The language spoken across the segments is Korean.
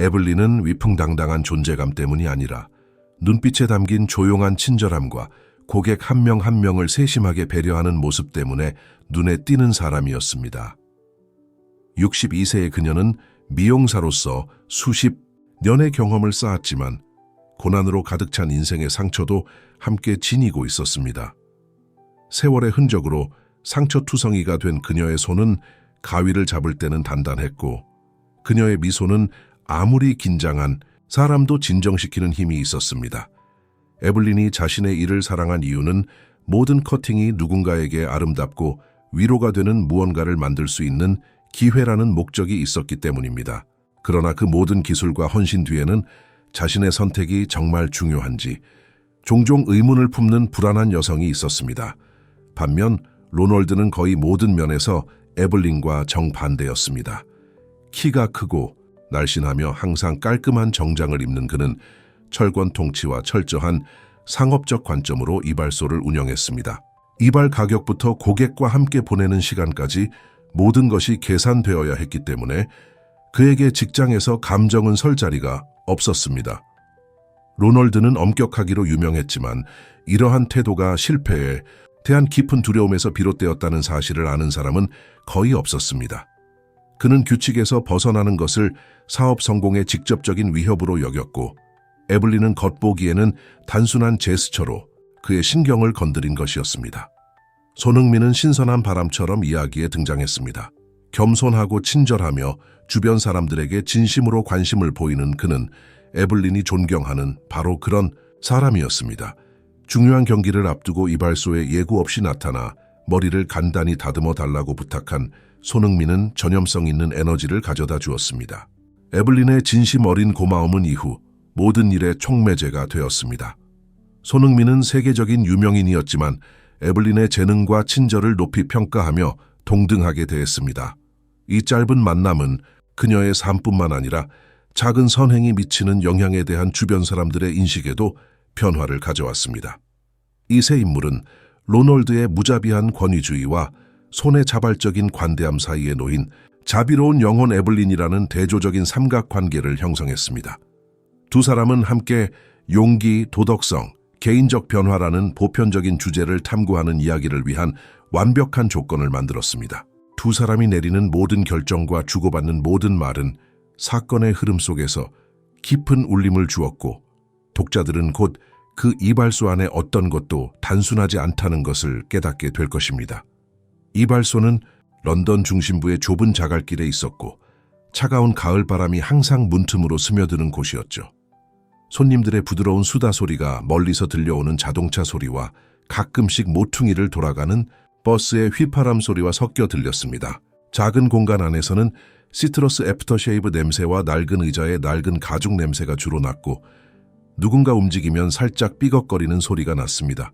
에블린은 위풍당당한 존재감 때문이 아니라 눈빛에 담긴 조용한 친절함과 고객 한 명 한 명을 세심하게 배려하는 모습 때문에 눈에 띄는 사람이었습니다. 62세의 그녀는 미용사로서 수십 년의 경험을 쌓았지만 고난으로 가득 찬 인생의 상처도 함께 지니고 있었습니다. 세월의 흔적으로 상처투성이가 된 그녀의 손은 가위를 잡을 때는 단단했고 그녀의 미소는 아무리 긴장한 사람도 진정시키는 힘이 있었습니다. 에블린이 자신의 일을 사랑한 이유는 모든 커팅이 누군가에게 아름답고 위로가 되는 무언가를 만들 수 있는 기회라는 목적이 있었기 때문입니다. 그러나 그 모든 기술과 헌신 뒤에는 자신의 선택이 정말 중요한지 종종 의문을 품는 불안한 여성이 있었습니다. 반면 로널드는 거의 모든 면에서 에블린과 정반대였습니다. 키가 크고 날씬하며 항상 깔끔한 정장을 입는 그는 철권 통치와 철저한 상업적 관점으로 이발소를 운영했습니다. 이발 가격부터 고객과 함께 보내는 시간까지 모든 것이 계산되어야 했기 때문에 그에게 직장에서 감정은 설 자리가 없었습니다. 로널드는 엄격하기로 유명했지만 이러한 태도가 실패에 대한 깊은 두려움에서 비롯되었다는 사실을 아는 사람은 거의 없었습니다. 그는 규칙에서 벗어나는 것을 사업 성공의 직접적인 위협으로 여겼고 에블린은 겉보기에는 단순한 제스처로 그의 신경을 건드린 것이었습니다. 손흥민은 신선한 바람처럼 이야기에 등장했습니다. 겸손하고 친절하며 주변 사람들에게 진심으로 관심을 보이는 그는 에블린이 존경하는 바로 그런 사람이었습니다. 중요한 경기를 앞두고 이발소에 예고 없이 나타나 머리를 간단히 다듬어 달라고 부탁한 손흥민은 전염성 있는 에너지를 가져다 주었습니다. 에블린의 진심 어린 고마움은 이후 모든 일의 촉매제가 되었습니다. 손흥민은 세계적인 유명인이었지만 에블린의 재능과 친절을 높이 평가하며 동등하게 대했습니다. 이 짧은 만남은 그녀의 삶뿐만 아니라 작은 선행이 미치는 영향에 대한 주변 사람들의 인식에도 변화를 가져왔습니다. 이 세 인물은 로널드의 무자비한 권위주의와 손의 자발적인 관대함 사이에 놓인 자비로운 영혼 에블린이라는 대조적인 삼각관계를 형성했습니다. 두 사람은 함께 용기, 도덕성, 개인적 변화라는 보편적인 주제를 탐구하는 이야기를 위한 완벽한 조건을 만들었습니다. 두 사람이 내리는 모든 결정과 주고받는 모든 말은 사건의 흐름 속에서 깊은 울림을 주었고 독자들은 곧 그 이발소 안에 어떤 것도 단순하지 않다는 것을 깨닫게 될 것입니다. 이발소는 런던 중심부의 좁은 자갈길에 있었고 차가운 가을바람이 항상 문틈으로 스며드는 곳이었죠. 손님들의 부드러운 수다 소리가 멀리서 들려오는 자동차 소리와 가끔씩 모퉁이를 돌아가는 버스의 휘파람 소리와 섞여 들렸습니다. 작은 공간 안에서는 시트러스 애프터쉐이브 냄새와 낡은 의자의 낡은 가죽 냄새가 주로 났고 누군가 움직이면 살짝 삐걱거리는 소리가 났습니다.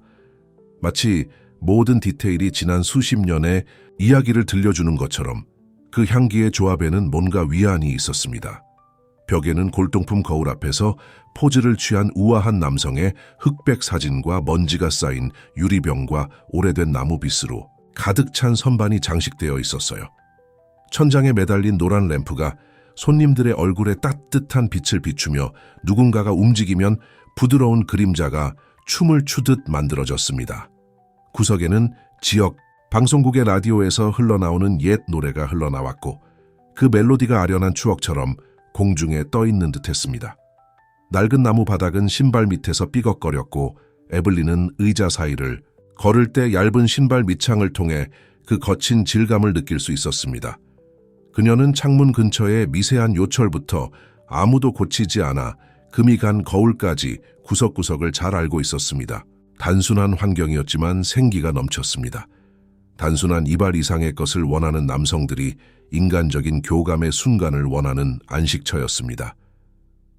마치 모든 디테일이 지난 수십 년의 이야기를 들려주는 것처럼 그 향기의 조합에는 뭔가 위안이 있었습니다. 벽에는 골동품 거울 앞에서 포즈를 취한 우아한 남성의 흑백 사진과 먼지가 쌓인 유리병과 오래된 나무 빗으로 가득 찬 선반이 장식되어 있었어요. 천장에 매달린 노란 램프가 손님들의 얼굴에 따뜻한 빛을 비추며 누군가가 움직이면 부드러운 그림자가 춤을 추듯 만들어졌습니다. 구석에는 지역 방송국의 라디오에서 흘러나오는 옛 노래가 흘러나왔고 그 멜로디가 아련한 추억처럼 공중에 떠있는 듯했습니다. 낡은 나무 바닥은 신발 밑에서 삐걱거렸고 에블린은 의자 사이를 걸을 때 얇은 신발 밑창을 통해 그 거친 질감을 느낄 수 있었습니다. 그녀는 창문 근처의 미세한 요철부터 아무도 고치지 않아 금이 간 거울까지 구석구석을 잘 알고 있었습니다. 단순한 환경이었지만 생기가 넘쳤습니다. 단순한 이발 이상의 것을 원하는 남성들이 인간적인 교감의 순간을 원하는 안식처였습니다.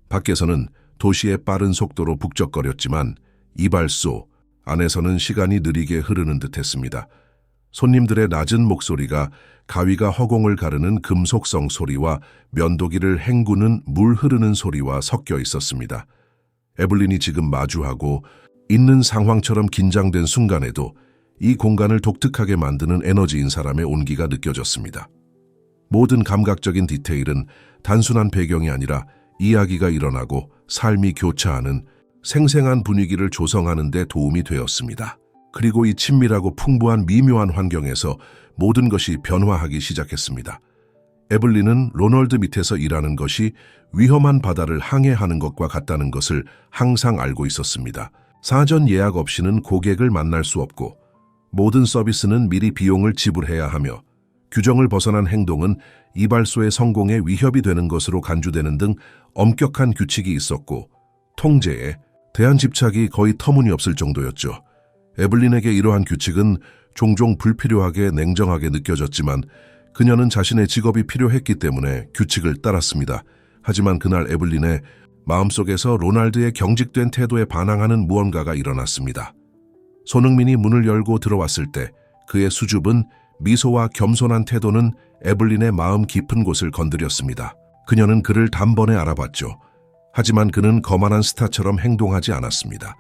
밖에서는 도시의 빠른 속도로 북적거렸지만 이발소 안에서는 시간이 느리게 흐르는 듯했습니다. 손님들의 낮은 목소리가 가위가 허공을 가르는 금속성 소리와 면도기를 헹구는 물 흐르는 소리와 섞여 있었습니다. 에블린이 지금 마주하고 있는 상황처럼 긴장된 순간에도 이 공간을 독특하게 만드는 에너지인 사람의 온기가 느껴졌습니다. 모든 감각적인 디테일은 단순한 배경이 아니라 이야기가 일어나고 삶이 교차하는 생생한 분위기를 조성하는 데 도움이 되었습니다. 그리고 이 친밀하고 풍부한 미묘한 환경에서 모든 것이 변화하기 시작했습니다. 에블린은 로널드 밑에서 일하는 것이 위험한 바다를 항해하는 것과 같다는 것을 항상 알고 있었습니다. 사전 예약 없이는 고객을 만날 수 없고 모든 서비스는 미리 비용을 지불해야 하며 규정을 벗어난 행동은 이발소의 성공에 위협이 되는 것으로 간주되는 등 엄격한 규칙이 있었고 통제에 대한 집착이 거의 터무니없을 정도였죠. 에블린에게 이러한 규칙은 종종 불필요하게 냉정하게 느껴졌지만 그녀는 자신의 직업이 필요했기 때문에 규칙을 따랐습니다. 하지만 그날 에블린의 마음속에서 로날드의 경직된 태도에 반항하는 무언가가 일어났습니다. 손흥민이 문을 열고 들어왔을 때 그의 수줍은 미소와 겸손한 태도는 에블린의 마음 깊은 곳을 건드렸습니다. 그녀는 그를 단번에 알아봤죠. 하지만 그는 거만한 스타처럼 행동하지 않았습니다.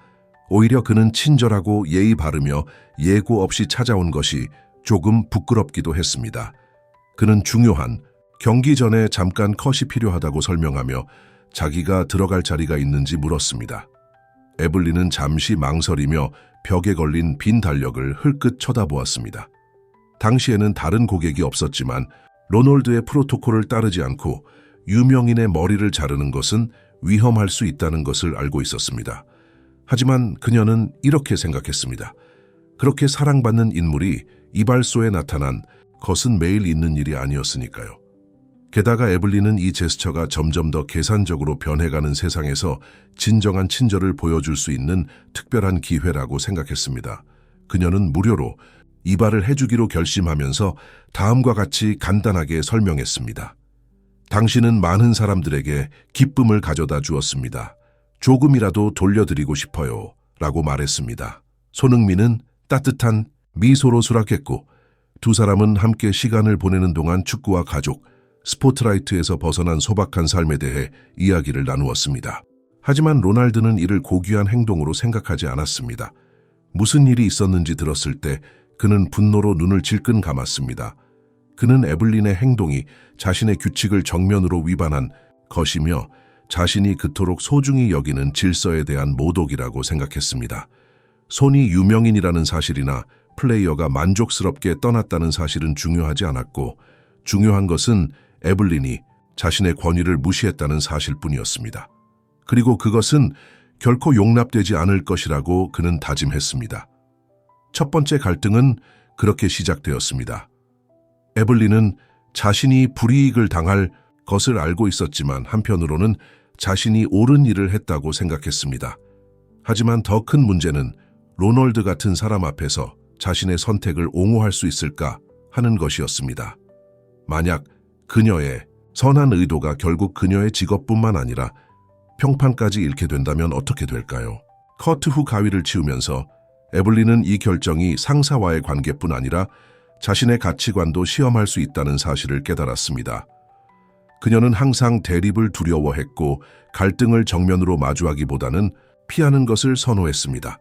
오히려 그는 친절하고 예의 바르며 예고 없이 찾아온 것이 조금 부끄럽기도 했습니다. 그는 중요한 경기 전에 잠깐 컷이 필요하다고 설명하며 자기가 들어갈 자리가 있는지 물었습니다. 에블린은 잠시 망설이며 벽에 걸린 빈 달력을 흘끗 쳐다보았습니다. 당시에는 다른 고객이 없었지만 로널드의 프로토콜을 따르지 않고 유명인의 머리를 자르는 것은 위험할 수 있다는 것을 알고 있었습니다. 하지만 그녀는 이렇게 생각했습니다. 그렇게 사랑받는 인물이 이발소에 나타난 것은 매일 있는 일이 아니었으니까요. 게다가 에블린은 이 제스처가 점점 더 계산적으로 변해가는 세상에서 진정한 친절을 보여줄 수 있는 특별한 기회라고 생각했습니다. 그녀는 무료로 이발을 해주기로 결심하면서 다음과 같이 간단하게 설명했습니다. 당신은 많은 사람들에게 기쁨을 가져다 주었습니다. 조금이라도 돌려드리고 싶어요. 라고 말했습니다. 손흥민은 따뜻한 미소로 수락했고 두 사람은 함께 시간을 보내는 동안 축구와 가족, 스포트라이트에서 벗어난 소박한 삶에 대해 이야기를 나누었습니다. 하지만 로날드는 이를 고귀한 행동으로 생각하지 않았습니다. 무슨 일이 있었는지 들었을 때 그는 분노로 눈을 질끈 감았습니다. 그는 에블린의 행동이 자신의 규칙을 정면으로 위반한 것이며 자신이 그토록 소중히 여기는 질서에 대한 모독이라고 생각했습니다. 손이 유명인이라는 사실이나 플레이어가 만족스럽게 떠났다는 사실은 중요하지 않았고 중요한 것은 에블린이 자신의 권위를 무시했다는 사실뿐이었습니다. 그리고 그것은 결코 용납되지 않을 것이라고 그는 다짐했습니다. 첫 번째 갈등은 그렇게 시작되었습니다. 에블린은 자신이 불이익을 당할 것을 알고 있었지만 한편으로는 자신이 옳은 일을 했다고 생각했습니다. 하지만 더 큰 문제는 로널드 같은 사람 앞에서 자신의 선택을 옹호할 수 있을까 하는 것이었습니다. 만약 그녀의 선한 의도가 결국 그녀의 직업뿐만 아니라 평판까지 잃게 된다면 어떻게 될까요? 커트 후 가위를 치우면서 에블린은 이 결정이 상사와의 관계뿐 아니라 자신의 가치관도 시험할 수 있다는 사실을 깨달았습니다. 그녀는 항상 대립을 두려워했고 갈등을 정면으로 마주하기보다는 피하는 것을 선호했습니다.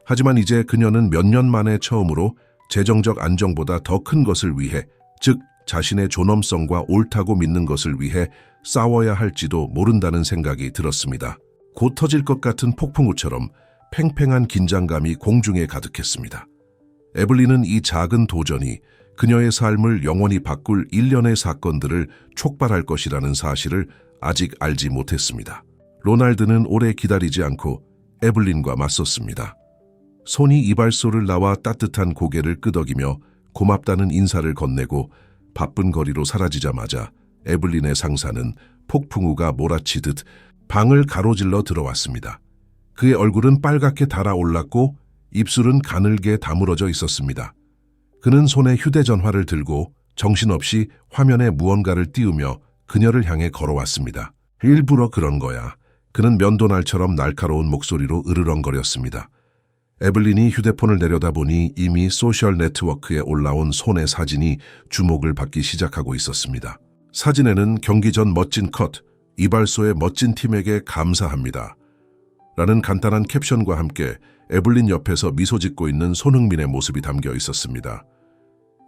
하지만 이제 그녀는 몇 년 만에 처음으로 재정적 안정보다 더 큰 것을 위해, 즉 자신의 존엄성과 옳다고 믿는 것을 위해 싸워야 할지도 모른다는 생각이 들었습니다. 곧 터질 것 같은 폭풍우처럼 팽팽한 긴장감이 공중에 가득했습니다. 에블린은 이 작은 도전이 그녀의 삶을 영원히 바꿀 일련의 사건들을 촉발할 것이라는 사실을 아직 알지 못했습니다. 로날드는 오래 기다리지 않고 에블린과 맞섰습니다. 손이 이발소를 나와 따뜻한 고개를 끄덕이며 고맙다는 인사를 건네고 바쁜 거리로 사라지자마자 에블린의 상사는 폭풍우가 몰아치듯 방을 가로질러 들어왔습니다. 그의 얼굴은 빨갛게 달아올랐고 입술은 가늘게 다물어져 있었습니다. 그는 손에 휴대전화를 들고 정신없이 화면에 무언가를 띄우며 그녀를 향해 걸어왔습니다. 일부러 그런 거야. 그는 면도날처럼 날카로운 목소리로 으르렁거렸습니다. 에블린이 휴대폰을 내려다보니 이미 소셜 네트워크에 올라온 손의 사진이 주목을 받기 시작하고 있었습니다. 사진에는 경기 전 멋진 컷, 이발소의 멋진 팀에게 감사합니다. 라는 간단한 캡션과 함께 에블린 옆에서 미소 짓고 있는 손흥민의 모습이 담겨 있었습니다.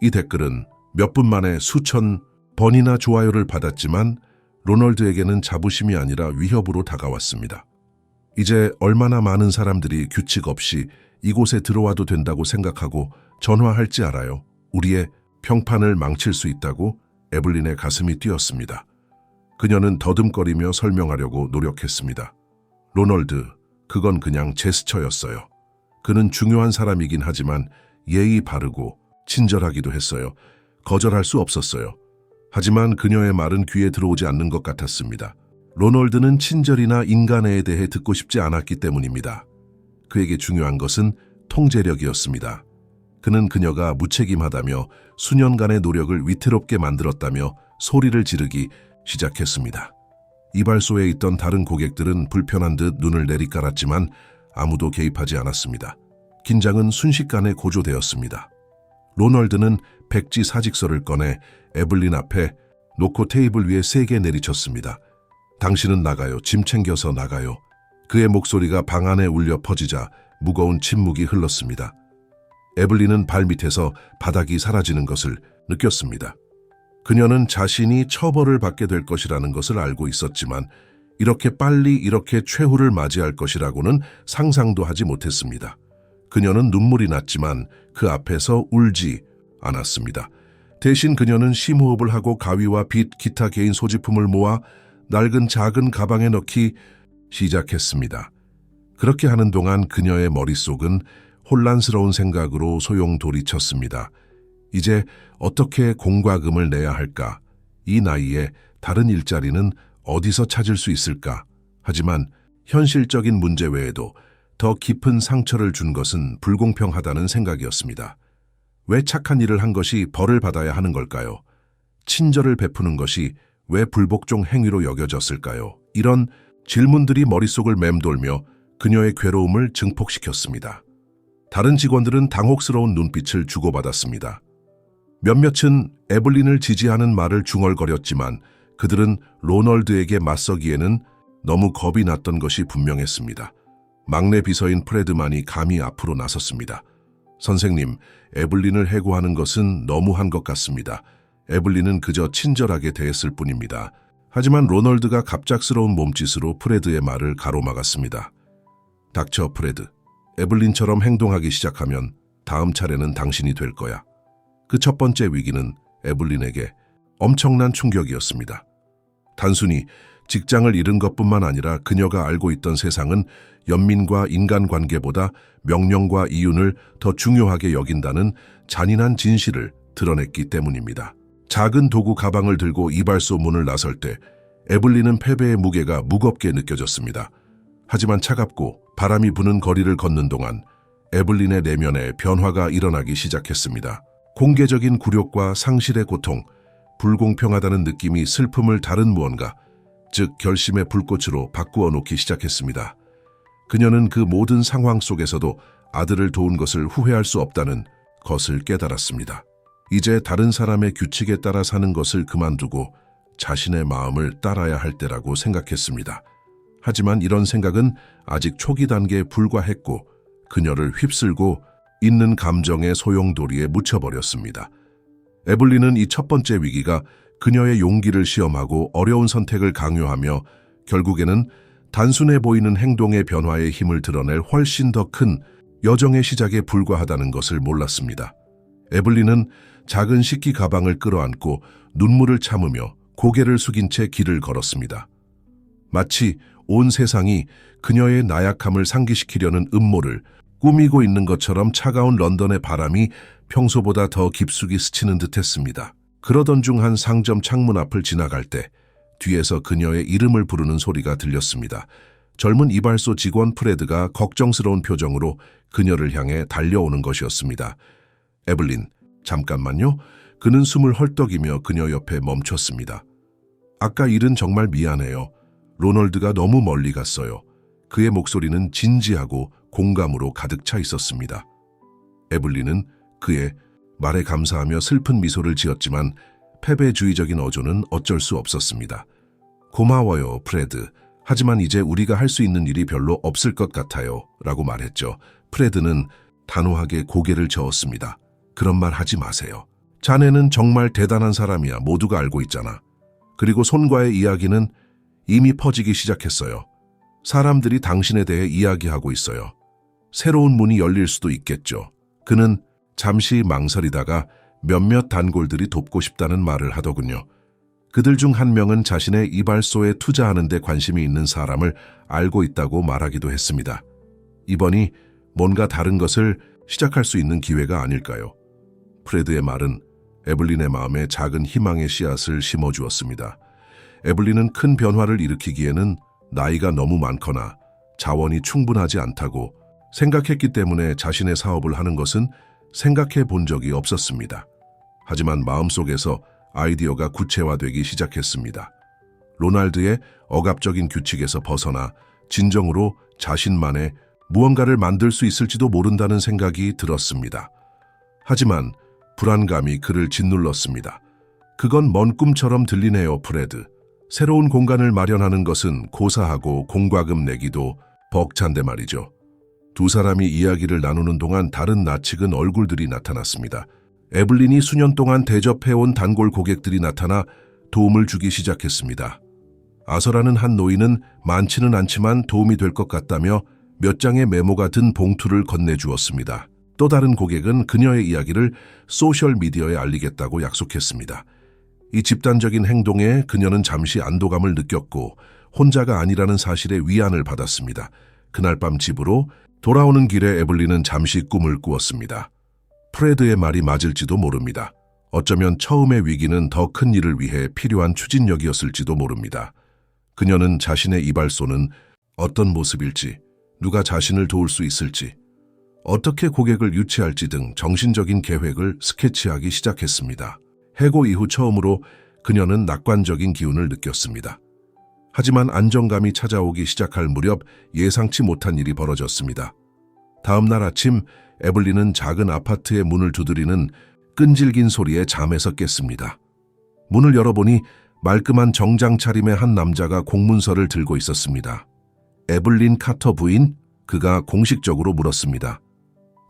이 댓글은 몇 분 만에 수천 번이나 좋아요를 받았지만 로널드에게는 자부심이 아니라 위협으로 다가왔습니다. 이제 얼마나 많은 사람들이 규칙 없이 이곳에 들어와도 된다고 생각하고 전화할지 알아요. 우리의 평판을 망칠 수 있다고. 에블린의 가슴이 뛰었습니다. 그녀는 더듬거리며 설명하려고 노력했습니다. 로널드, 그건 그냥 제스처였어요. 그는 중요한 사람이긴 하지만 예의 바르고 친절하기도 했어요. 거절할 수 없었어요. 하지만 그녀의 말은 귀에 들어오지 않는 것 같았습니다. 로널드는 친절이나 인간애에 대해 듣고 싶지 않았기 때문입니다. 그에게 중요한 것은 통제력이었습니다. 그는 그녀가 무책임하다며 수년간의 노력을 위태롭게 만들었다며 소리를 지르기 시작했습니다. 이발소에 있던 다른 고객들은 불편한 듯 눈을 내리깔았지만 아무도 개입하지 않았습니다. 긴장은 순식간에 고조되었습니다. 로널드는 백지 사직서를 꺼내 에블린 앞에 놓고 테이블 위에 세게 내리쳤습니다. 당신은 나가요. 짐 챙겨서 나가요. 그의 목소리가 방 안에 울려 퍼지자 무거운 침묵이 흘렀습니다. 에블린은 발밑에서 바닥이 사라지는 것을 느꼈습니다. 그녀는 자신이 처벌을 받게 될 것이라는 것을 알고 있었지만 이렇게 빨리 이렇게 최후를 맞이할 것이라고는 상상도 하지 못했습니다. 그녀는 눈물이 났지만 그 앞에서 울지 않았습니다. 대신 그녀는 심호흡을 하고 가위와 빗, 기타 개인 소지품을 모아 낡은 작은 가방에 넣기 시작했습니다. 그렇게 하는 동안 그녀의 머릿속은 혼란스러운 생각으로 소용돌이쳤습니다. 이제 어떻게 공과금을 내야 할까? 이 나이에 다른 일자리는 어디서 찾을 수 있을까? 하지만 현실적인 문제 외에도 더 깊은 상처를 준 것은 불공평하다는 생각이었습니다. 왜 착한 일을 한 것이 벌을 받아야 하는 걸까요? 친절을 베푸는 것이 왜 불복종 행위로 여겨졌을까요? 이런 질문들이 머릿속을 맴돌며 그녀의 괴로움을 증폭시켰습니다. 다른 직원들은 당혹스러운 눈빛을 주고받았습니다. 몇몇은 에블린을 지지하는 말을 중얼거렸지만 그들은 로널드에게 맞서기에는 너무 겁이 났던 것이 분명했습니다. 막내 비서인 프레드만이 감히 앞으로 나섰습니다. 선생님, 에블린을 해고하는 것은 너무한 것 같습니다. 에블린은 그저 친절하게 대했을 뿐입니다. 하지만 로널드가 갑작스러운 몸짓으로 프레드의 말을 가로막았습니다. 닥쳐, 프레드. 에블린처럼 행동하기 시작하면 다음 차례는 당신이 될 거야. 그 첫 번째 위기는 에블린에게 엄청난 충격이었습니다. 단순히 직장을 잃은 것뿐만 아니라 그녀가 알고 있던 세상은 연민과 인간관계보다 명령과 이윤을 더 중요하게 여긴다는 잔인한 진실을 드러냈기 때문입니다. 작은 도구 가방을 들고 이발소 문을 나설 때 에블린은 패배의 무게가 무겁게 느껴졌습니다. 하지만 차갑고 바람이 부는 거리를 걷는 동안 에블린의 내면에 변화가 일어나기 시작했습니다. 공개적인 굴욕과 상실의 고통, 불공평하다는 느낌이 슬픔을 다른 무언가, 즉 결심의 불꽃으로 바꾸어 놓기 시작했습니다. 그녀는 그 모든 상황 속에서도 아들을 도운 것을 후회할 수 없다는 것을 깨달았습니다. 이제 다른 사람의 규칙에 따라 사는 것을 그만두고 자신의 마음을 따라야 할 때라고 생각했습니다. 하지만 이런 생각은 아직 초기 단계에 불과했고 그녀를 휩쓸고 있는 감정의 소용돌이에 묻혀버렸습니다. 에블린은 이 첫 번째 위기가 그녀의 용기를 시험하고 어려운 선택을 강요하며 결국에는 단순해 보이는 행동의 변화의 힘을 드러낼 훨씬 더 큰 여정의 시작에 불과하다는 것을 몰랐습니다. 에블린은 작은 식기 가방을 끌어안고 눈물을 참으며 고개를 숙인 채 길을 걸었습니다. 마치 온 세상이 그녀의 나약함을 상기시키려는 음모를 꾸미고 있는 것처럼 차가운 런던의 바람이 평소보다 더 깊숙이 스치는 듯했습니다. 그러던 중 한 상점 창문 앞을 지나갈 때 뒤에서 그녀의 이름을 부르는 소리가 들렸습니다. 젊은 이발소 직원 프레드가 걱정스러운 표정으로 그녀를 향해 달려오는 것이었습니다. 에블린, 잠깐만요. 그는 숨을 헐떡이며 그녀 옆에 멈췄습니다. 아까 일은 정말 미안해요. 로널드가 너무 멀리 갔어요. 그의 목소리는 진지하고 공감으로 가득 차 있었습니다. 에블린은 그의 말에 감사하며 슬픈 미소를 지었지만 패배주의적인 어조는 어쩔 수 없었습니다. 고마워요, 프레드. 하지만 이제 우리가 할 수 있는 일이 별로 없을 것 같아요. 라고 말했죠. 프레드는 단호하게 고개를 저었습니다. 그런 말 하지 마세요. 자네는 정말 대단한 사람이야. 모두가 알고 있잖아. 그리고 손과의 이야기는 이미 퍼지기 시작했어요. 사람들이 당신에 대해 이야기하고 있어요. 새로운 문이 열릴 수도 있겠죠. 그는 잠시 망설이다가 몇몇 단골들이 돕고 싶다는 말을 하더군요. 그들 중 한 명은 자신의 이발소에 투자하는 데 관심이 있는 사람을 알고 있다고 말하기도 했습니다. 이번이 뭔가 다른 것을 시작할 수 있는 기회가 아닐까요? 프레드의 말은 에블린의 마음에 작은 희망의 씨앗을 심어주었습니다. 에블린은 큰 변화를 일으키기에는 나이가 너무 많거나 자원이 충분하지 않다고 생각했기 때문에 자신의 사업을 하는 것은 생각해 본 적이 없었습니다. 하지만 마음속에서 아이디어가 구체화되기 시작했습니다. 로날드의 억압적인 규칙에서 벗어나 진정으로 자신만의 무언가를 만들 수 있을지도 모른다는 생각이 들었습니다. 하지만 불안감이 그를 짓눌렀습니다. 그건 먼 꿈처럼 들리네요, 프레드. 새로운 공간을 마련하는 것은 고사하고 공과금 내기도 벅찬데 말이죠. 두 사람이 이야기를 나누는 동안 다른 낯익은 얼굴들이 나타났습니다. 에블린이 수년 동안 대접해온 단골 고객들이 나타나 도움을 주기 시작했습니다. 아서라는 한 노인은 많지는 않지만 도움이 될 것 같다며 몇 장의 메모가 든 봉투를 건네주었습니다. 또 다른 고객은 그녀의 이야기를 소셜미디어에 알리겠다고 약속했습니다. 이 집단적인 행동에 그녀는 잠시 안도감을 느꼈고 혼자가 아니라는 사실에 위안을 받았습니다. 그날 밤 집으로 돌아오는 길에 에블린은 잠시 꿈을 꾸었습니다. 프레드의 말이 맞을지도 모릅니다. 어쩌면 처음의 위기는 더 큰 일을 위해 필요한 추진력이었을지도 모릅니다. 그녀는 자신의 이발소는 어떤 모습일지, 누가 자신을 도울 수 있을지, 어떻게 고객을 유치할지 등 정신적인 계획을 스케치하기 시작했습니다. 해고 이후 처음으로 그녀는 낙관적인 기운을 느꼈습니다. 하지만 안정감이 찾아오기 시작할 무렵 예상치 못한 일이 벌어졌습니다. 다음 날 아침 에블린은 작은 아파트의 문을 두드리는 끈질긴 소리에 잠에서 깼습니다. 문을 열어보니 말끔한 정장 차림의 한 남자가 공문서를 들고 있었습니다. 에블린 카터 부인? 그가 공식적으로 물었습니다.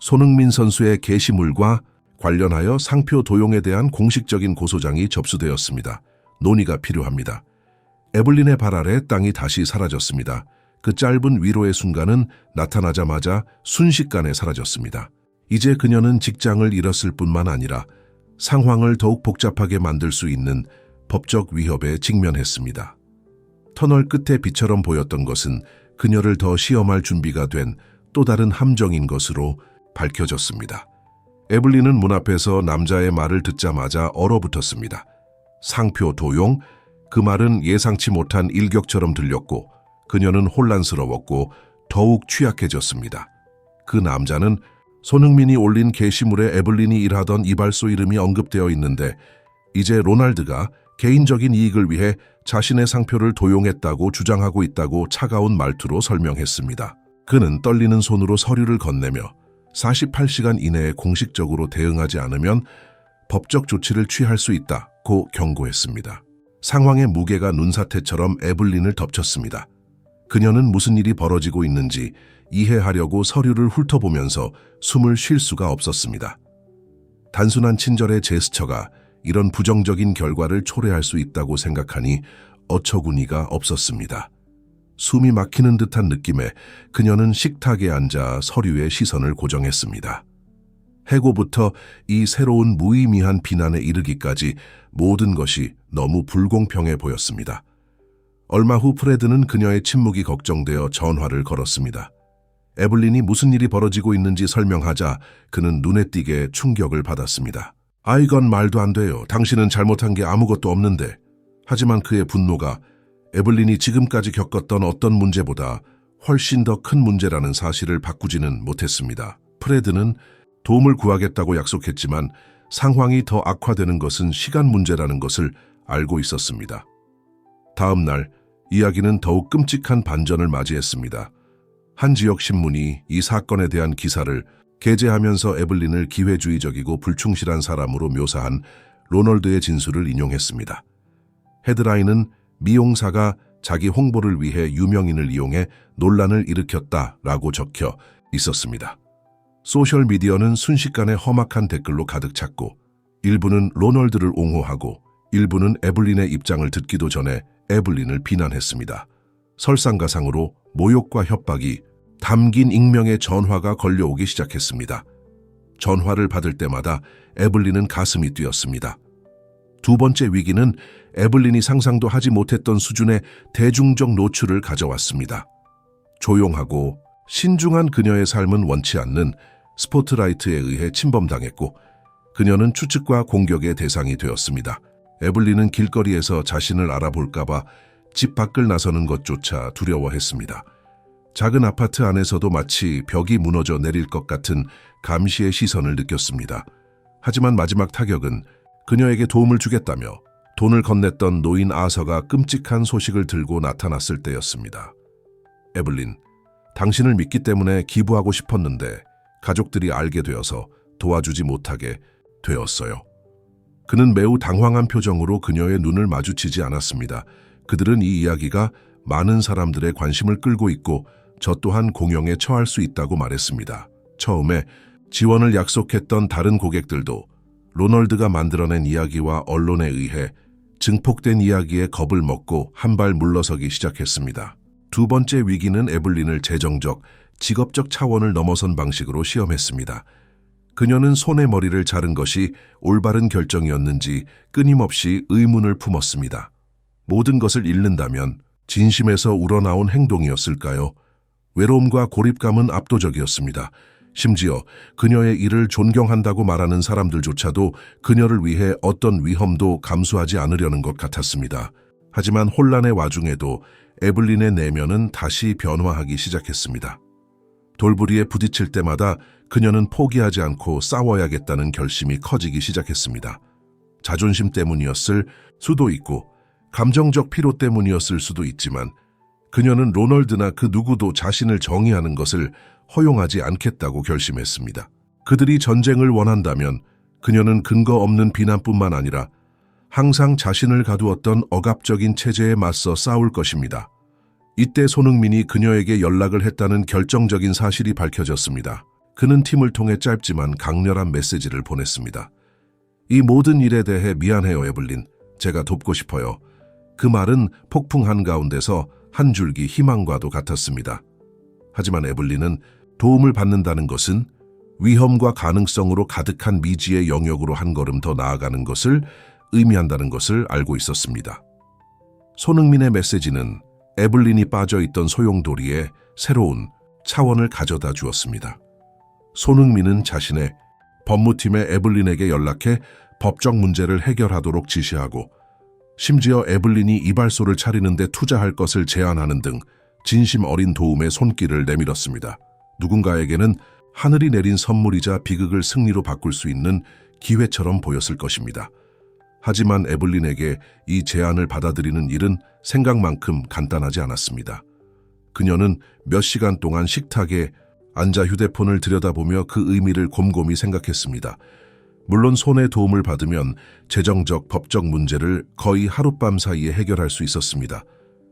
손흥민 선수의 게시물과 관련하여 상표 도용에 대한 공식적인 고소장이 접수되었습니다. 논의가 필요합니다. 에블린의 발 아래 땅이 다시 사라졌습니다. 그 짧은 위로의 순간은 나타나자마자 순식간에 사라졌습니다. 이제 그녀는 직장을 잃었을 뿐만 아니라 상황을 더욱 복잡하게 만들 수 있는 법적 위협에 직면했습니다. 터널 끝에 빛처럼 보였던 것은 그녀를 더 시험할 준비가 된 또 다른 함정인 것으로 밝혀졌습니다. 에블린은 문 앞에서 남자의 말을 듣자마자 얼어붙었습니다. 상표 도용? 그 말은 예상치 못한 일격처럼 들렸고 그녀는 혼란스러웠고 더욱 취약해졌습니다. 그 남자는 손흥민이 올린 게시물에 에블린이 일하던 이발소 이름이 언급되어 있는데 이제 로날드가 개인적인 이익을 위해 자신의 상표를 도용했다고 주장하고 있다고 차가운 말투로 설명했습니다. 그는 떨리는 손으로 서류를 건네며 48시간 이내에 공식적으로 대응하지 않으면 법적 조치를 취할 수 있다고 경고했습니다. 상황의 무게가 눈사태처럼 에블린을 덮쳤습니다. 그녀는 무슨 일이 벌어지고 있는지 이해하려고 서류를 훑어보면서 숨을 쉴 수가 없었습니다. 단순한 친절의 제스처가 이런 부정적인 결과를 초래할 수 있다고 생각하니 어처구니가 없었습니다. 숨이 막히는 듯한 느낌에 그녀는 식탁에 앉아 서류에 시선을 고정했습니다. 해고부터 이 새로운 무의미한 비난에 이르기까지 모든 것이 너무 불공평해 보였습니다. 얼마 후 프레드는 그녀의 침묵이 걱정되어 전화를 걸었습니다. 에블린이 무슨 일이 벌어지고 있는지 설명하자 그는 눈에 띄게 충격을 받았습니다. 이건 말도 안 돼요. 당신은 잘못한 게 아무것도 없는데. 하지만 그의 분노가 에블린이 지금까지 겪었던 어떤 문제보다 훨씬 더 큰 문제라는 사실을 바꾸지는 못했습니다. 프레드는 도움을 구하겠다고 약속했지만 상황이 더 악화되는 것은 시간 문제라는 것을 알고 있었습니다. 다음 날 이야기는 더욱 끔찍한 반전을 맞이했습니다. 한 지역 신문이 이 사건에 대한 기사를 게재하면서 에블린을 기회주의적이고 불충실한 사람으로 묘사한 로널드의 진술을 인용했습니다. 헤드라인은 미용사가 자기 홍보를 위해 유명인을 이용해 논란을 일으켰다라고 적혀 있었습니다. 소셜미디어는 순식간에 험악한 댓글로 가득 찼고 일부는 로널드를 옹호하고 일부는 에블린의 입장을 듣기도 전에 에블린을 비난했습니다. 설상가상으로 모욕과 협박이 담긴 익명의 전화가 걸려오기 시작했습니다. 전화를 받을 때마다 에블린은 가슴이 뛰었습니다. 두 번째 위기는 에블린이 상상도 하지 못했던 수준의 대중적 노출을 가져왔습니다. 조용하고 신중한 그녀의 삶은 원치 않는 스포트라이트에 의해 침범당했고 그녀는 추측과 공격의 대상이 되었습니다. 에블린은 길거리에서 자신을 알아볼까봐 집 밖을 나서는 것조차 두려워했습니다. 작은 아파트 안에서도 마치 벽이 무너져 내릴 것 같은 감시의 시선을 느꼈습니다. 하지만 마지막 타격은 그녀에게 도움을 주겠다며 돈을 건넸던 노인 아서가 끔찍한 소식을 들고 나타났을 때였습니다. 에블린, 당신을 믿기 때문에 기부하고 싶었는데 가족들이 알게 되어서 도와주지 못하게 되었어요. 그는 매우 당황한 표정으로 그녀의 눈을 마주치지 않았습니다. 그들은 이 이야기가 많은 사람들의 관심을 끌고 있고 저 또한 공영에 처할 수 있다고 말했습니다. 처음에 지원을 약속했던 다른 고객들도 로널드가 만들어낸 이야기와 언론에 의해 증폭된 이야기에 겁을 먹고 한 발 물러서기 시작했습니다. 두 번째 위기는 에블린을 재정적, 직업적 차원을 넘어선 방식으로 시험했습니다. 그녀는 손의 머리를 자른 것이 올바른 결정이었는지 끊임없이 의문을 품었습니다. 모든 것을 잃는다면 진심에서 우러나온 행동이었을까요? 외로움과 고립감은 압도적이었습니다. 심지어 그녀의 일을 존경한다고 말하는 사람들조차도 그녀를 위해 어떤 위험도 감수하지 않으려는 것 같았습니다. 하지만 혼란의 와중에도 에블린의 내면은 다시 변화하기 시작했습니다. 돌부리에 부딪힐 때마다 그녀는 포기하지 않고 싸워야겠다는 결심이 커지기 시작했습니다. 자존심 때문이었을 수도 있고 감정적 피로 때문이었을 수도 있지만 그녀는 로널드나 그 누구도 자신을 정의하는 것을 허용하지 않겠다고 결심했습니다. 그들이 전쟁을 원한다면 그녀는 근거 없는 비난뿐만 아니라 항상 자신을 가두었던 억압적인 체제에 맞서 싸울 것입니다. 이때 손흥민이 그녀에게 연락을 했다는 결정적인 사실이 밝혀졌습니다. 그는 팀을 통해 짧지만 강렬한 메시지를 보냈습니다. 이 모든 일에 대해 미안해요, 에블린. 제가 돕고 싶어요. 그 말은 폭풍 한가운데서 한 줄기 희망과도 같았습니다. 하지만 에블린은 도움을 받는다는 것은 위험과 가능성으로 가득한 미지의 영역으로 한 걸음 더 나아가는 것을 의미한다는 것을 알고 있었습니다. 손흥민의 메시지는 에블린이 빠져있던 소용돌이에 새로운 차원을 가져다 주었습니다. 손흥민은 자신의 법무팀의 에블린에게 연락해 법적 문제를 해결하도록 지시하고 심지어 에블린이 이발소를 차리는 데 투자할 것을 제안하는 등 진심 어린 도움의 손길을 내밀었습니다. 누군가에게는 하늘이 내린 선물이자 비극을 승리로 바꿀 수 있는 기회처럼 보였을 것입니다. 하지만 에블린에게 이 제안을 받아들이는 일은 생각만큼 간단하지 않았습니다. 그녀는 몇 시간 동안 식탁에 앉아 휴대폰을 들여다보며 그 의미를 곰곰이 생각했습니다. 물론 손의 도움을 받으면 재정적, 법적 문제를 거의 하룻밤 사이에 해결할 수 있었습니다.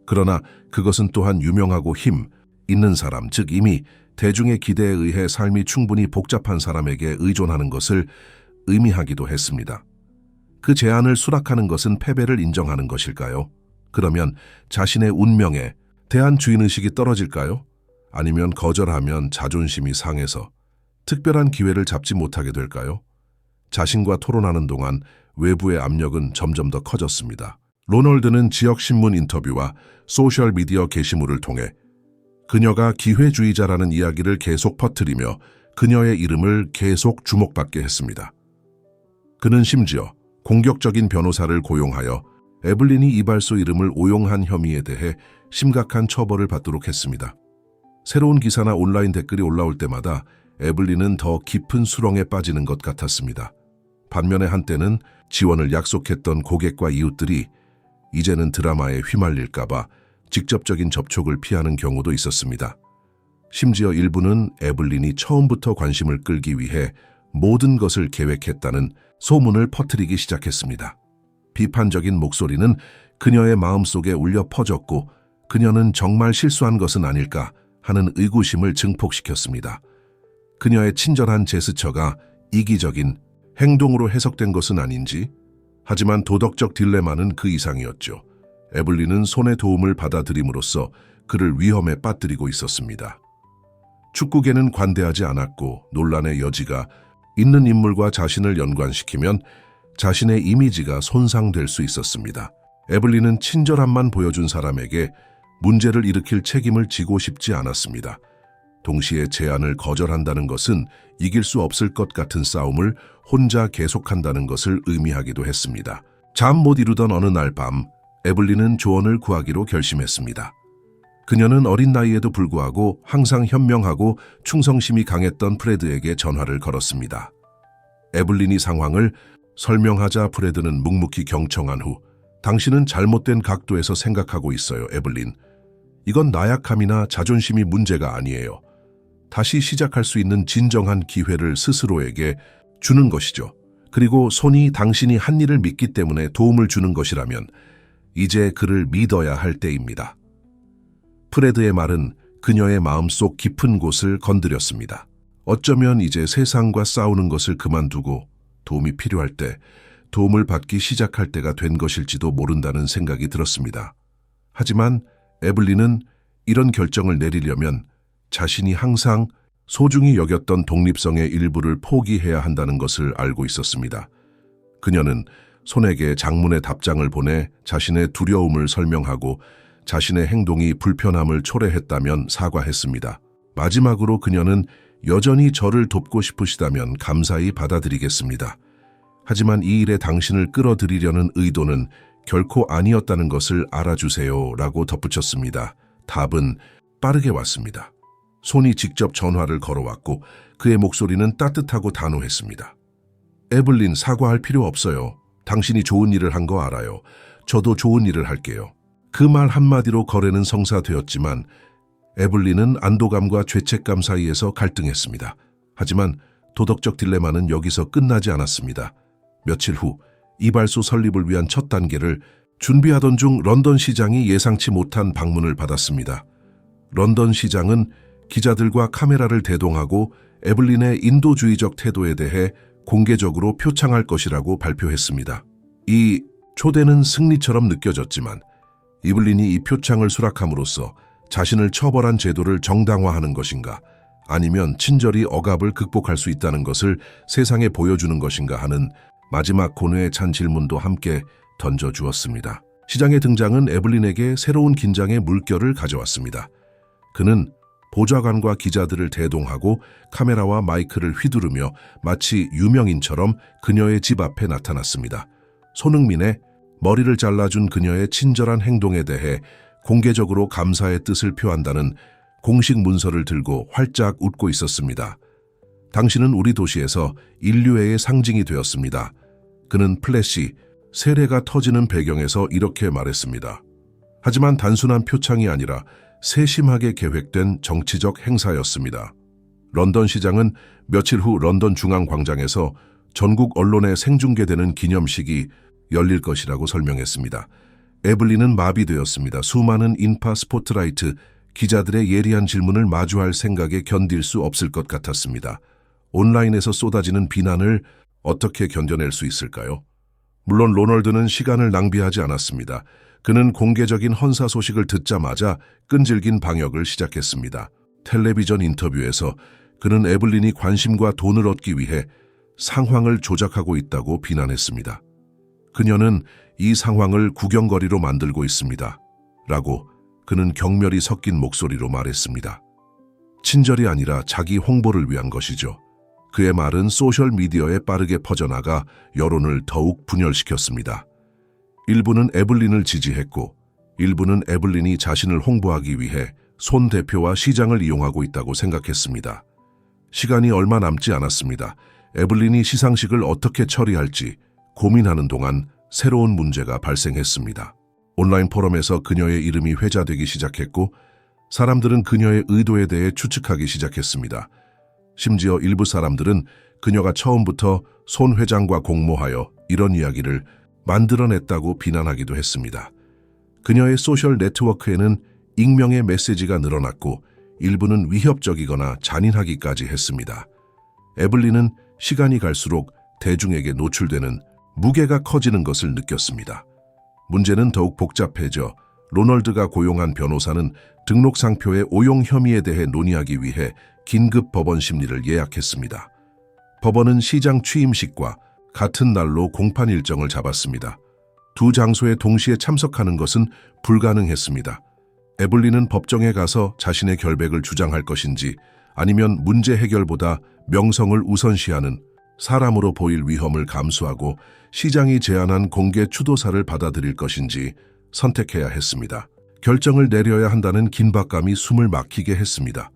그러나 그것은 또한 유명하고 힘 있는 사람, 즉 이미 대중의 기대에 의해 삶이 충분히 복잡한 사람에게 의존하는 것을 의미하기도 했습니다. 그 제안을 수락하는 것은 패배를 인정하는 것일까요? 그러면 자신의 운명에 대한 주인의식이 떨어질까요? 아니면 거절하면 자존심이 상해서 특별한 기회를 잡지 못하게 될까요? 자신과 토론하는 동안 외부의 압력은 점점 더 커졌습니다. 로널드는 지역신문 인터뷰와 소셜미디어 게시물을 통해 그녀가 기회주의자라는 이야기를 계속 퍼뜨리며 그녀의 이름을 계속 주목받게 했습니다. 그는 심지어 공격적인 변호사를 고용하여 에블린이 이발소 이름을 오용한 혐의에 대해 심각한 처벌을 받도록 했습니다. 새로운 기사나 온라인 댓글이 올라올 때마다 에블린은 더 깊은 수렁에 빠지는 것 같았습니다. 반면에 한때는 지원을 약속했던 고객과 이웃들이 이제는 드라마에 휘말릴까봐 직접적인 접촉을 피하는 경우도 있었습니다. 심지어 일부는 에블린이 처음부터 관심을 끌기 위해 모든 것을 계획했다는 소문을 퍼뜨리기 시작했습니다. 비판적인 목소리는 그녀의 마음속에 울려 퍼졌고 그녀는 정말 실수한 것은 아닐까 하는 의구심을 증폭시켰습니다. 그녀의 친절한 제스처가 이기적인 행동으로 해석된 것은 아닌지, 하지만 도덕적 딜레마는 그 이상이었죠. 에블린은 손의 도움을 받아들임으로써 그를 위험에 빠뜨리고 있었습니다. 축구계는 관대하지 않았고 논란의 여지가 있는 인물과 자신을 연관시키면 자신의 이미지가 손상될 수 있었습니다. 에블린은 친절함만 보여준 사람에게 문제를 일으킬 책임을 지고 싶지 않았습니다. 동시에 제안을 거절한다는 것은 이길 수 없을 것 같은 싸움을 혼자 계속한다는 것을 의미하기도 했습니다. 잠 못 이루던 어느 날 밤, 에블린은 조언을 구하기로 결심했습니다. 그녀는 어린 나이에도 불구하고 항상 현명하고 충성심이 강했던 프레드에게 전화를 걸었습니다. 에블린이 상황을 설명하자 프레드는 묵묵히 경청한 후 당신은 잘못된 각도에서 생각하고 있어요, 에블린. 이건 나약함이나 자존심이 문제가 아니에요. 다시 시작할 수 있는 진정한 기회를 스스로에게 주는 것이죠. 그리고 손이 당신이 한 일을 믿기 때문에 도움을 주는 것이라면 이제 그를 믿어야 할 때입니다. 프레드의 말은 그녀의 마음속 깊은 곳을 건드렸습니다. 어쩌면 이제 세상과 싸우는 것을 그만두고 도움이 필요할 때 도움을 받기 시작할 때가 된 것일지도 모른다는 생각이 들었습니다. 하지만 에블린은 이런 결정을 내리려면 자신이 항상 소중히 여겼던 독립성의 일부를 포기해야 한다는 것을 알고 있었습니다. 그녀는 손에게 장문의 답장을 보내 자신의 두려움을 설명하고 자신의 행동이 불편함을 초래했다면 사과했습니다. 마지막으로 그녀는 여전히 저를 돕고 싶으시다면 감사히 받아들이겠습니다. 하지만 이 일에 당신을 끌어들이려는 의도는 결코 아니었다는 것을 알아주세요 라고 덧붙였습니다. 답은 빠르게 왔습니다. 손이 직접 전화를 걸어왔고 그의 목소리는 따뜻하고 단호했습니다. 에블린, 사과할 필요 없어요. 당신이 좋은 일을 한 거 알아요. 저도 좋은 일을 할게요. 그 말 한마디로 거래는 성사되었지만 에블린은 안도감과 죄책감 사이에서 갈등했습니다. 하지만 도덕적 딜레마는 여기서 끝나지 않았습니다. 며칠 후 이발소 설립을 위한 첫 단계를 준비하던 중 런던 시장이 예상치 못한 방문을 받았습니다. 런던 시장은 기자들과 카메라를 대동하고 에블린의 인도주의적 태도에 대해 공개적으로 표창할 것이라고 발표했습니다. 이 초대는 승리처럼 느껴졌지만 에블린이 이 표창을 수락함으로써 자신을 처벌한 제도를 정당화하는 것인가, 아니면 친절히 억압을 극복할 수 있다는 것을 세상에 보여주는 것인가 하는 마지막 고뇌에 찬 질문도 함께 던져주었습니다. 시장의 등장은 에블린에게 새로운 긴장의 물결을 가져왔습니다. 그는 보좌관과 기자들을 대동하고 카메라와 마이크를 휘두르며 마치 유명인처럼 그녀의 집 앞에 나타났습니다. 손흥민의 머리를 잘라준 그녀의 친절한 행동에 대해 공개적으로 감사의 뜻을 표한다는 공식 문서를 들고 활짝 웃고 있었습니다. 당신은 우리 도시에서 인류애의 상징이 되었습니다. 그는 플래시, 세례가 터지는 배경에서 이렇게 말했습니다. 하지만 단순한 표창이 아니라 세심하게 계획된 정치적 행사였습니다. 런던 시장은 며칠 후 런던 중앙광장에서 전국 언론에 생중계되는 기념식이 열릴 것이라고 설명했습니다. 에블린은 마비되었습니다. 수많은 인파 스포트라이트, 기자들의 예리한 질문을 마주할 생각에 견딜 수 없을 것 같았습니다. 온라인에서 쏟아지는 비난을 어떻게 견뎌낼 수 있을까요? 물론 로널드는 시간을 낭비하지 않았습니다. 그는 공개적인 헌사 소식을 듣자마자 끈질긴 방역을 시작했습니다. 텔레비전 인터뷰에서 그는 에블린이 관심과 돈을 얻기 위해 상황을 조작하고 있다고 비난했습니다. 그녀는 이 상황을 구경거리로 만들고 있습니다. 라고 그는 경멸이 섞인 목소리로 말했습니다. 친절이 아니라 자기 홍보를 위한 것이죠. 그의 말은 소셜미디어에 빠르게 퍼져나가 여론을 더욱 분열시켰습니다. 일부는 에블린을 지지했고 일부는 에블린이 자신을 홍보하기 위해 손 대표와 시장을 이용하고 있다고 생각했습니다. 시간이 얼마 남지 않았습니다. 에블린이 시상식을 어떻게 처리할지 고민하는 동안 새로운 문제가 발생했습니다. 온라인 포럼에서 그녀의 이름이 회자되기 시작했고 사람들은 그녀의 의도에 대해 추측하기 시작했습니다. 심지어 일부 사람들은 그녀가 처음부터 손 회장과 공모하여 이런 이야기를 만들어냈다고 비난하기도 했습니다. 그녀의 소셜 네트워크에는 익명의 메시지가 늘어났고 일부는 위협적이거나 잔인하기까지 했습니다. 에블린은 시간이 갈수록 대중에게 노출되는 무게가 커지는 것을 느꼈습니다. 문제는 더욱 복잡해져 로널드가 고용한 변호사는 등록상표의 오용 혐의에 대해 논의하기 위해 긴급 법원 심리를 예약했습니다. 법원은 시장 취임식과 같은 날로 공판 일정을 잡았습니다. 두 장소에 동시에 참석하는 것은 불가능했습니다. 에블린은 법정에 가서 자신의 결백을 주장할 것인지 아니면 문제 해결보다 명성을 우선시하는 사람으로 보일 위험을 감수하고 시장이 제안한 공개 추도사를 받아들일 것인지 선택해야 했습니다. 결정을 내려야 한다는 긴박감이 숨을 막히게 했습니다.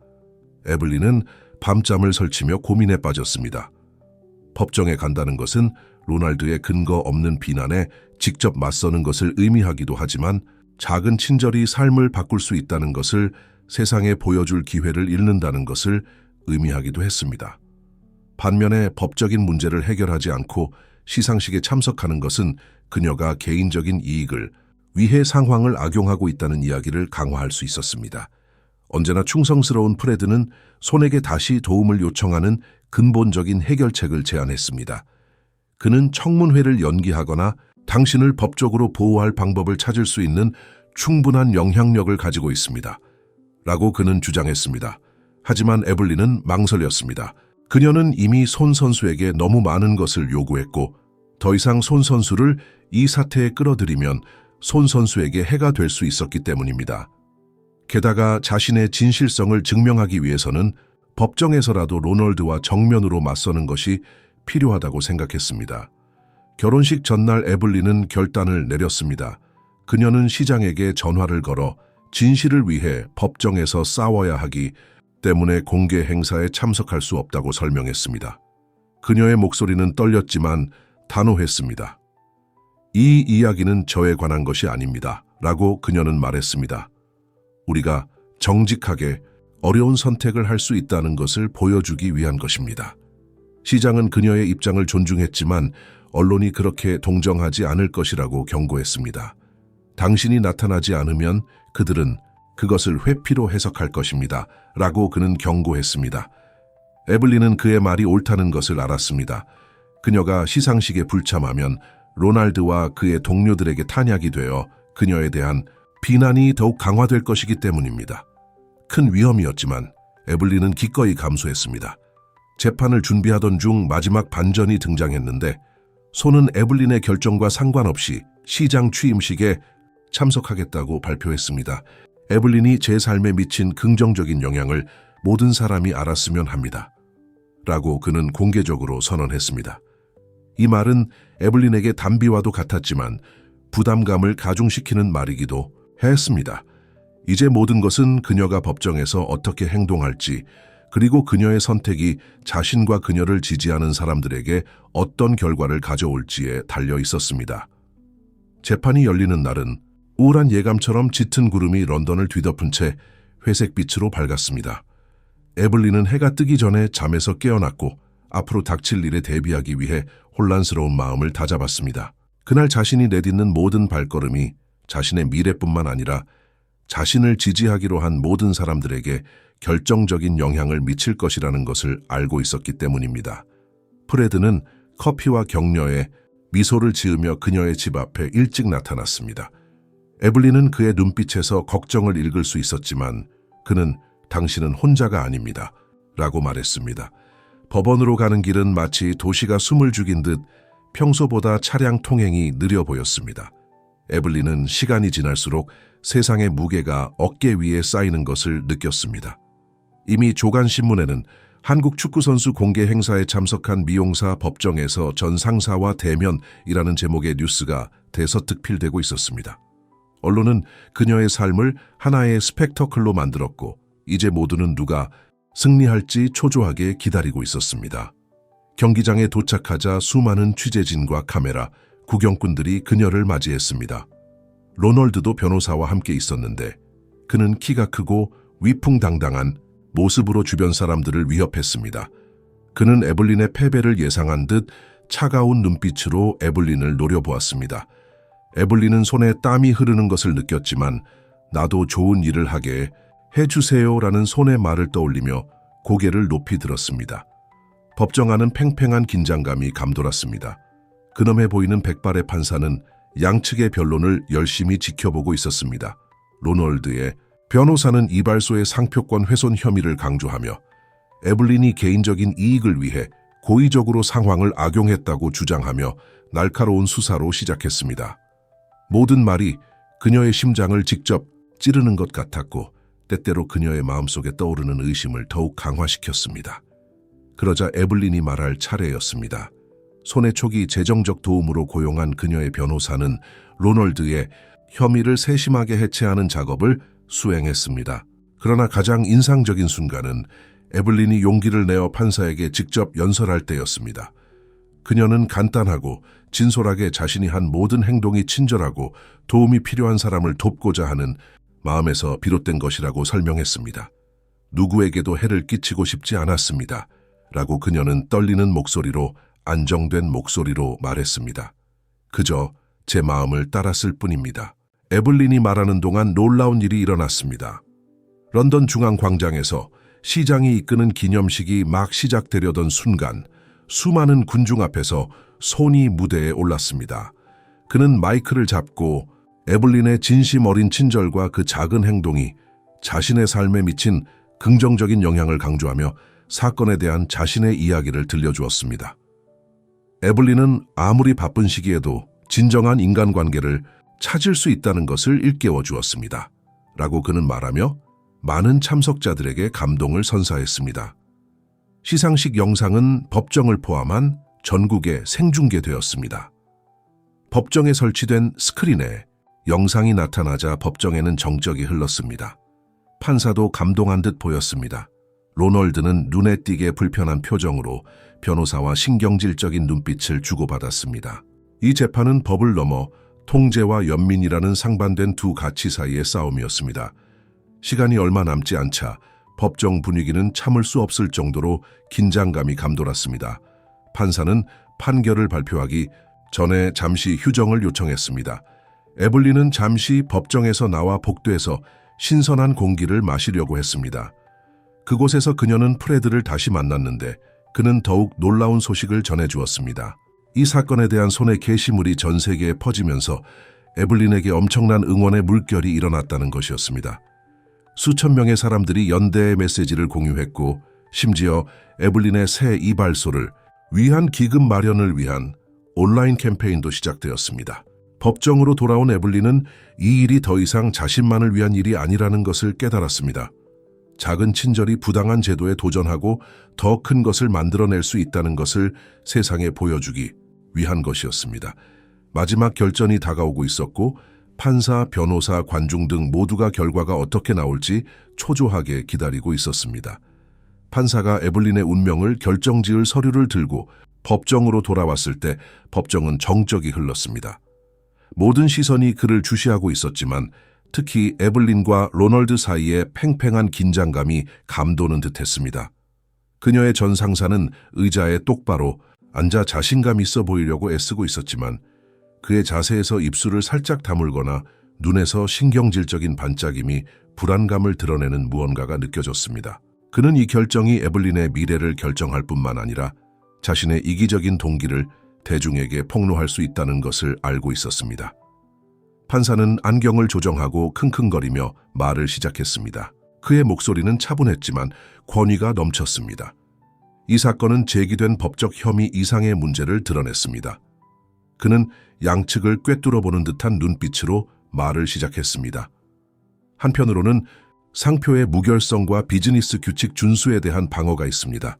에블린은 밤잠을 설치며 고민에 빠졌습니다. 법정에 간다는 것은 로널드의 근거 없는 비난에 직접 맞서는 것을 의미하기도 하지만 작은 친절이 삶을 바꿀 수 있다는 것을 세상에 보여줄 기회를 잃는다는 것을 의미하기도 했습니다. 반면에 법적인 문제를 해결하지 않고 시상식에 참석하는 것은 그녀가 개인적인 이익을 위해 상황을 악용하고 있다는 이야기를 강화할 수 있었습니다. 언제나 충성스러운 프레드는 손에게 다시 도움을 요청하는 근본적인 해결책을 제안했습니다. 그는 청문회를 연기하거나 당신을 법적으로 보호할 방법을 찾을 수 있는 충분한 영향력을 가지고 있습니다. 라고 그는 주장했습니다. 하지만 에블린은 망설였습니다. 그녀는 이미 손 선수에게 너무 많은 것을 요구했고 더 이상 손 선수를 이 사태에 끌어들이면 손 선수에게 해가 될 수 있었기 때문입니다. 게다가 자신의 진실성을 증명하기 위해서는 법정에서라도 로널드와 정면으로 맞서는 것이 필요하다고 생각했습니다. 결혼식 전날 에블린은 결단을 내렸습니다. 그녀는 시장에게 전화를 걸어 진실을 위해 법정에서 싸워야 하기 때문에 공개 행사에 참석할 수 없다고 설명했습니다. 그녀의 목소리는 떨렸지만 단호했습니다. 이 이야기는 저에 관한 것이 아닙니다. 라고 그녀는 말했습니다. 우리가 정직하게 어려운 선택을 할 수 있다는 것을 보여주기 위한 것입니다. 시장은 그녀의 입장을 존중했지만 언론이 그렇게 동정하지 않을 것이라고 경고했습니다. 당신이 나타나지 않으면 그들은 그것을 회피로 해석할 것입니다. 라고 그는 경고했습니다. 에블린은 그의 말이 옳다는 것을 알았습니다. 그녀가 시상식에 불참하면 로널드와 그의 동료들에게 탄약이 되어 그녀에 대한 비난이 더욱 강화될 것이기 때문입니다. 큰 위험이었지만 에블린은 기꺼이 감수했습니다. 재판을 준비하던 중 마지막 반전이 등장했는데 손은 에블린의 결정과 상관없이 시장 취임식에 참석하겠다고 발표했습니다. 에블린이 제 삶에 미친 긍정적인 영향을 모든 사람이 알았으면 합니다. 라고 그는 공개적으로 선언했습니다. 이 말은 에블린에게 단비와도 같았지만 부담감을 가중시키는 말이기도 했습니다. 이제 모든 것은 그녀가 법정에서 어떻게 행동할지 그리고 그녀의 선택이 자신과 그녀를 지지하는 사람들에게 어떤 결과를 가져올지에 달려 있었습니다. 재판이 열리는 날은 우울한 예감처럼 짙은 구름이 런던을 뒤덮은 채 회색빛으로 밝았습니다. 에블린은 해가 뜨기 전에 잠에서 깨어났고 앞으로 닥칠 일에 대비하기 위해 혼란스러운 마음을 다잡았습니다. 그날 자신이 내딛는 모든 발걸음이 자신의 미래뿐만 아니라 자신을 지지하기로 한 모든 사람들에게 결정적인 영향을 미칠 것이라는 것을 알고 있었기 때문입니다. 프레드는 커피와 격려에 미소를 지으며 그녀의 집 앞에 일찍 나타났습니다. 에블린은 그의 눈빛에서 걱정을 읽을 수 있었지만 그는 당신은 혼자가 아닙니다. 라고 말했습니다. 법원으로 가는 길은 마치 도시가 숨을 죽인 듯 평소보다 차량 통행이 느려 보였습니다. 에블린은 시간이 지날수록 세상의 무게가 어깨 위에 쌓이는 것을 느꼈습니다. 이미 조간신문에는 한국 축구선수 공개 행사에 참석한 미용사 법정에서 전 상사와 대면이라는 제목의 뉴스가 대서특필되고 있었습니다. 언론은 그녀의 삶을 하나의 스펙터클로 만들었고 이제 모두는 누가 승리할지 초조하게 기다리고 있었습니다. 경기장에 도착하자 수많은 취재진과 카메라, 구경꾼들이 그녀를 맞이했습니다. 로널드도 변호사와 함께 있었는데 그는 키가 크고 위풍당당한 모습으로 주변 사람들을 위협했습니다. 그는 에블린의 패배를 예상한 듯 차가운 눈빛으로 에블린을 노려보았습니다. 에블린은 손에 땀이 흐르는 것을 느꼈지만 나도 좋은 일을 하게 해주세요라는 손의 말을 떠올리며 고개를 높이 들었습니다. 법정 안은 팽팽한 긴장감이 감돌았습니다. 근엄해 보이는 백발의 판사는 양측의 변론을 열심히 지켜보고 있었습니다. 로널드의 변호사는 이발소의 상표권 훼손 혐의를 강조하며 에블린이 개인적인 이익을 위해 고의적으로 상황을 악용했다고 주장하며 날카로운 수사로 시작했습니다. 모든 말이 그녀의 심장을 직접 찌르는 것 같았고 때때로 그녀의 마음속에 떠오르는 의심을 더욱 강화시켰습니다. 그러자 에블린이 말할 차례였습니다. 손해 초기 재정적 도움으로 고용한 그녀의 변호사는 로널드의 혐의를 세심하게 해체하는 작업을 수행했습니다. 그러나 가장 인상적인 순간은 에블린이 용기를 내어 판사에게 직접 연설할 때였습니다. 그녀는 간단하고 진솔하게 자신이 한 모든 행동이 친절하고 도움이 필요한 사람을 돕고자 하는 마음에서 비롯된 것이라고 설명했습니다. 누구에게도 해를 끼치고 싶지 않았습니다. 라고 그녀는 떨리는 목소리로 안정된 목소리로 말했습니다. 그저 제 마음을 따랐을 뿐입니다. 에블린이 말하는 동안 놀라운 일이 일어났습니다. 런던 중앙광장에서 시장이 이끄는 기념식이 막 시작되려던 순간 수많은 군중 앞에서 손이 무대에 올랐습니다. 그는 마이크를 잡고 에블린의 진심 어린 친절과 그 작은 행동이 자신의 삶에 미친 긍정적인 영향을 강조하며 사건에 대한 자신의 이야기를 들려주었습니다. 에블린은 아무리 바쁜 시기에도 진정한 인간관계를 찾을 수 있다는 것을 일깨워 주었습니다. 라고 그는 말하며 많은 참석자들에게 감동을 선사했습니다. 시상식 영상은 법정을 포함한 전국에 생중계되었습니다. 법정에 설치된 스크린에 영상이 나타나자 법정에는 정적이 흘렀습니다. 판사도 감동한 듯 보였습니다. 로널드는 눈에 띄게 불편한 표정으로 변호사와 신경질적인 눈빛을 주고받았습니다. 이 재판은 법을 넘어 통제와 연민이라는 상반된 두 가치 사이의 싸움이었습니다. 시간이 얼마 남지 않자 법정 분위기는 참을 수 없을 정도로 긴장감이 감돌았습니다. 판사는 판결을 발표하기 전에 잠시 휴정을 요청했습니다. 에블린은 잠시 법정에서 나와 복도에서 신선한 공기를 마시려고 했습니다. 그곳에서 그녀는 프레드를 다시 만났는데 그는 더욱 놀라운 소식을 전해주었습니다. 이 사건에 대한 손의 게시물이 전 세계에 퍼지면서 에블린에게 엄청난 응원의 물결이 일어났다는 것이었습니다. 수천 명의 사람들이 연대의 메시지를 공유했고 심지어 에블린의 새 이발소를 위한 기금 마련을 위한 온라인 캠페인도 시작되었습니다. 법정으로 돌아온 에블린은 이 일이 더 이상 자신만을 위한 일이 아니라는 것을 깨달았습니다. 작은 친절이 부당한 제도에 도전하고 더 큰 것을 만들어낼 수 있다는 것을 세상에 보여주기 위한 것이었습니다. 마지막 결전이 다가오고 있었고 판사, 변호사, 관중 등 모두가 결과가 어떻게 나올지 초조하게 기다리고 있었습니다. 판사가 에블린의 운명을 결정지을 서류를 들고 법정으로 돌아왔을 때 법정은 정적이 흘렀습니다. 모든 시선이 그를 주시하고 있었지만 특히 에블린과 로널드 사이의 팽팽한 긴장감이 감도는 듯했습니다. 그녀의 전 상사는 의자에 똑바로 앉아 자신감 있어 보이려고 애쓰고 있었지만 그의 자세에서 입술을 살짝 다물거나 눈에서 신경질적인 반짝임이 불안감을 드러내는 무언가가 느껴졌습니다. 그는 이 결정이 에블린의 미래를 결정할 뿐만 아니라 자신의 이기적인 동기를 대중에게 폭로할 수 있다는 것을 알고 있었습니다. 판사는 안경을 조정하고 킁킁거리며 말을 시작했습니다. 그의 목소리는 차분했지만 권위가 넘쳤습니다. 이 사건은 제기된 법적 혐의 이상의 문제를 드러냈습니다. 그는 양측을 꿰뚫어보는 듯한 눈빛으로 말을 시작했습니다. 한편으로는 상표의 무결성과 비즈니스 규칙 준수에 대한 방어가 있습니다.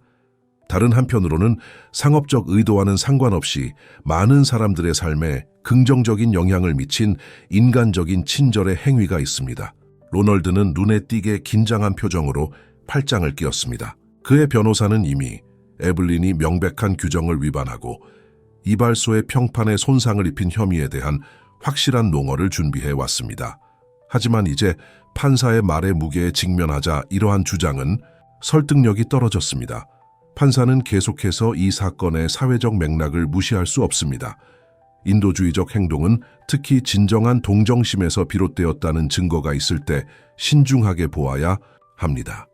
다른 한편으로는 상업적 의도와는 상관없이 많은 사람들의 삶에 긍정적인 영향을 미친 인간적인 친절의 행위가 있습니다. 로널드는 눈에 띄게 긴장한 표정으로 팔짱을 끼었습니다. 그의 변호사는 이미 에블린이 명백한 규정을 위반하고 이발소의 평판에 손상을 입힌 혐의에 대한 확실한 농어를 준비해 왔습니다. 하지만 이제 판사의 말의 무게에 직면하자 이러한 주장은 설득력이 떨어졌습니다. 판사는 계속해서 이 사건의 사회적 맥락을 무시할 수 없습니다. 인도주의적 행동은 특히 진정한 동정심에서 비롯되었다는 증거가 있을 때 신중하게 보아야 합니다.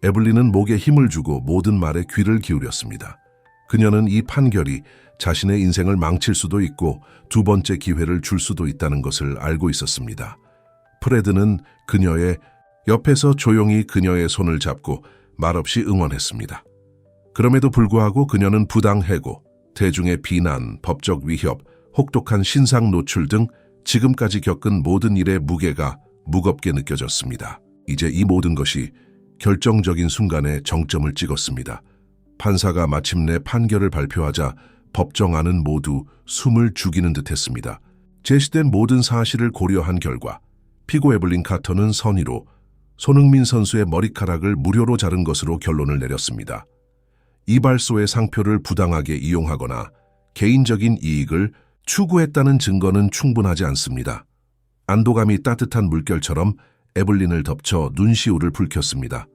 에블린은 목에 힘을 주고 모든 말에 귀를 기울였습니다. 그녀는 이 판결이 자신의 인생을 망칠 수도 있고 두 번째 기회를 줄 수도 있다는 것을 알고 있었습니다. 프레드는 그녀의 옆에서 조용히 그녀의 손을 잡고 말없이 응원했습니다. 그럼에도 불구하고 그녀는 부당 해고, 대중의 비난, 법적 위협, 혹독한 신상 노출 등 지금까지 겪은 모든 일의 무게가 무겁게 느껴졌습니다. 이제 이 모든 것이 결정적인 순간에 정점을 찍었습니다. 판사가 마침내 판결을 발표하자 법정 안은 모두 숨을 죽이는 듯했습니다. 제시된 모든 사실을 고려한 결과 피고 에블린 카터는 선의로 손흥민 선수의 머리카락을 무료로 자른 것으로 결론을 내렸습니다. 이발소의 상표를 부당하게 이용하거나 개인적인 이익을 추구했다는 증거는 충분하지 않습니다. 안도감이 따뜻한 물결처럼 에블린을 덮쳐 눈시울을 붉혔습니다.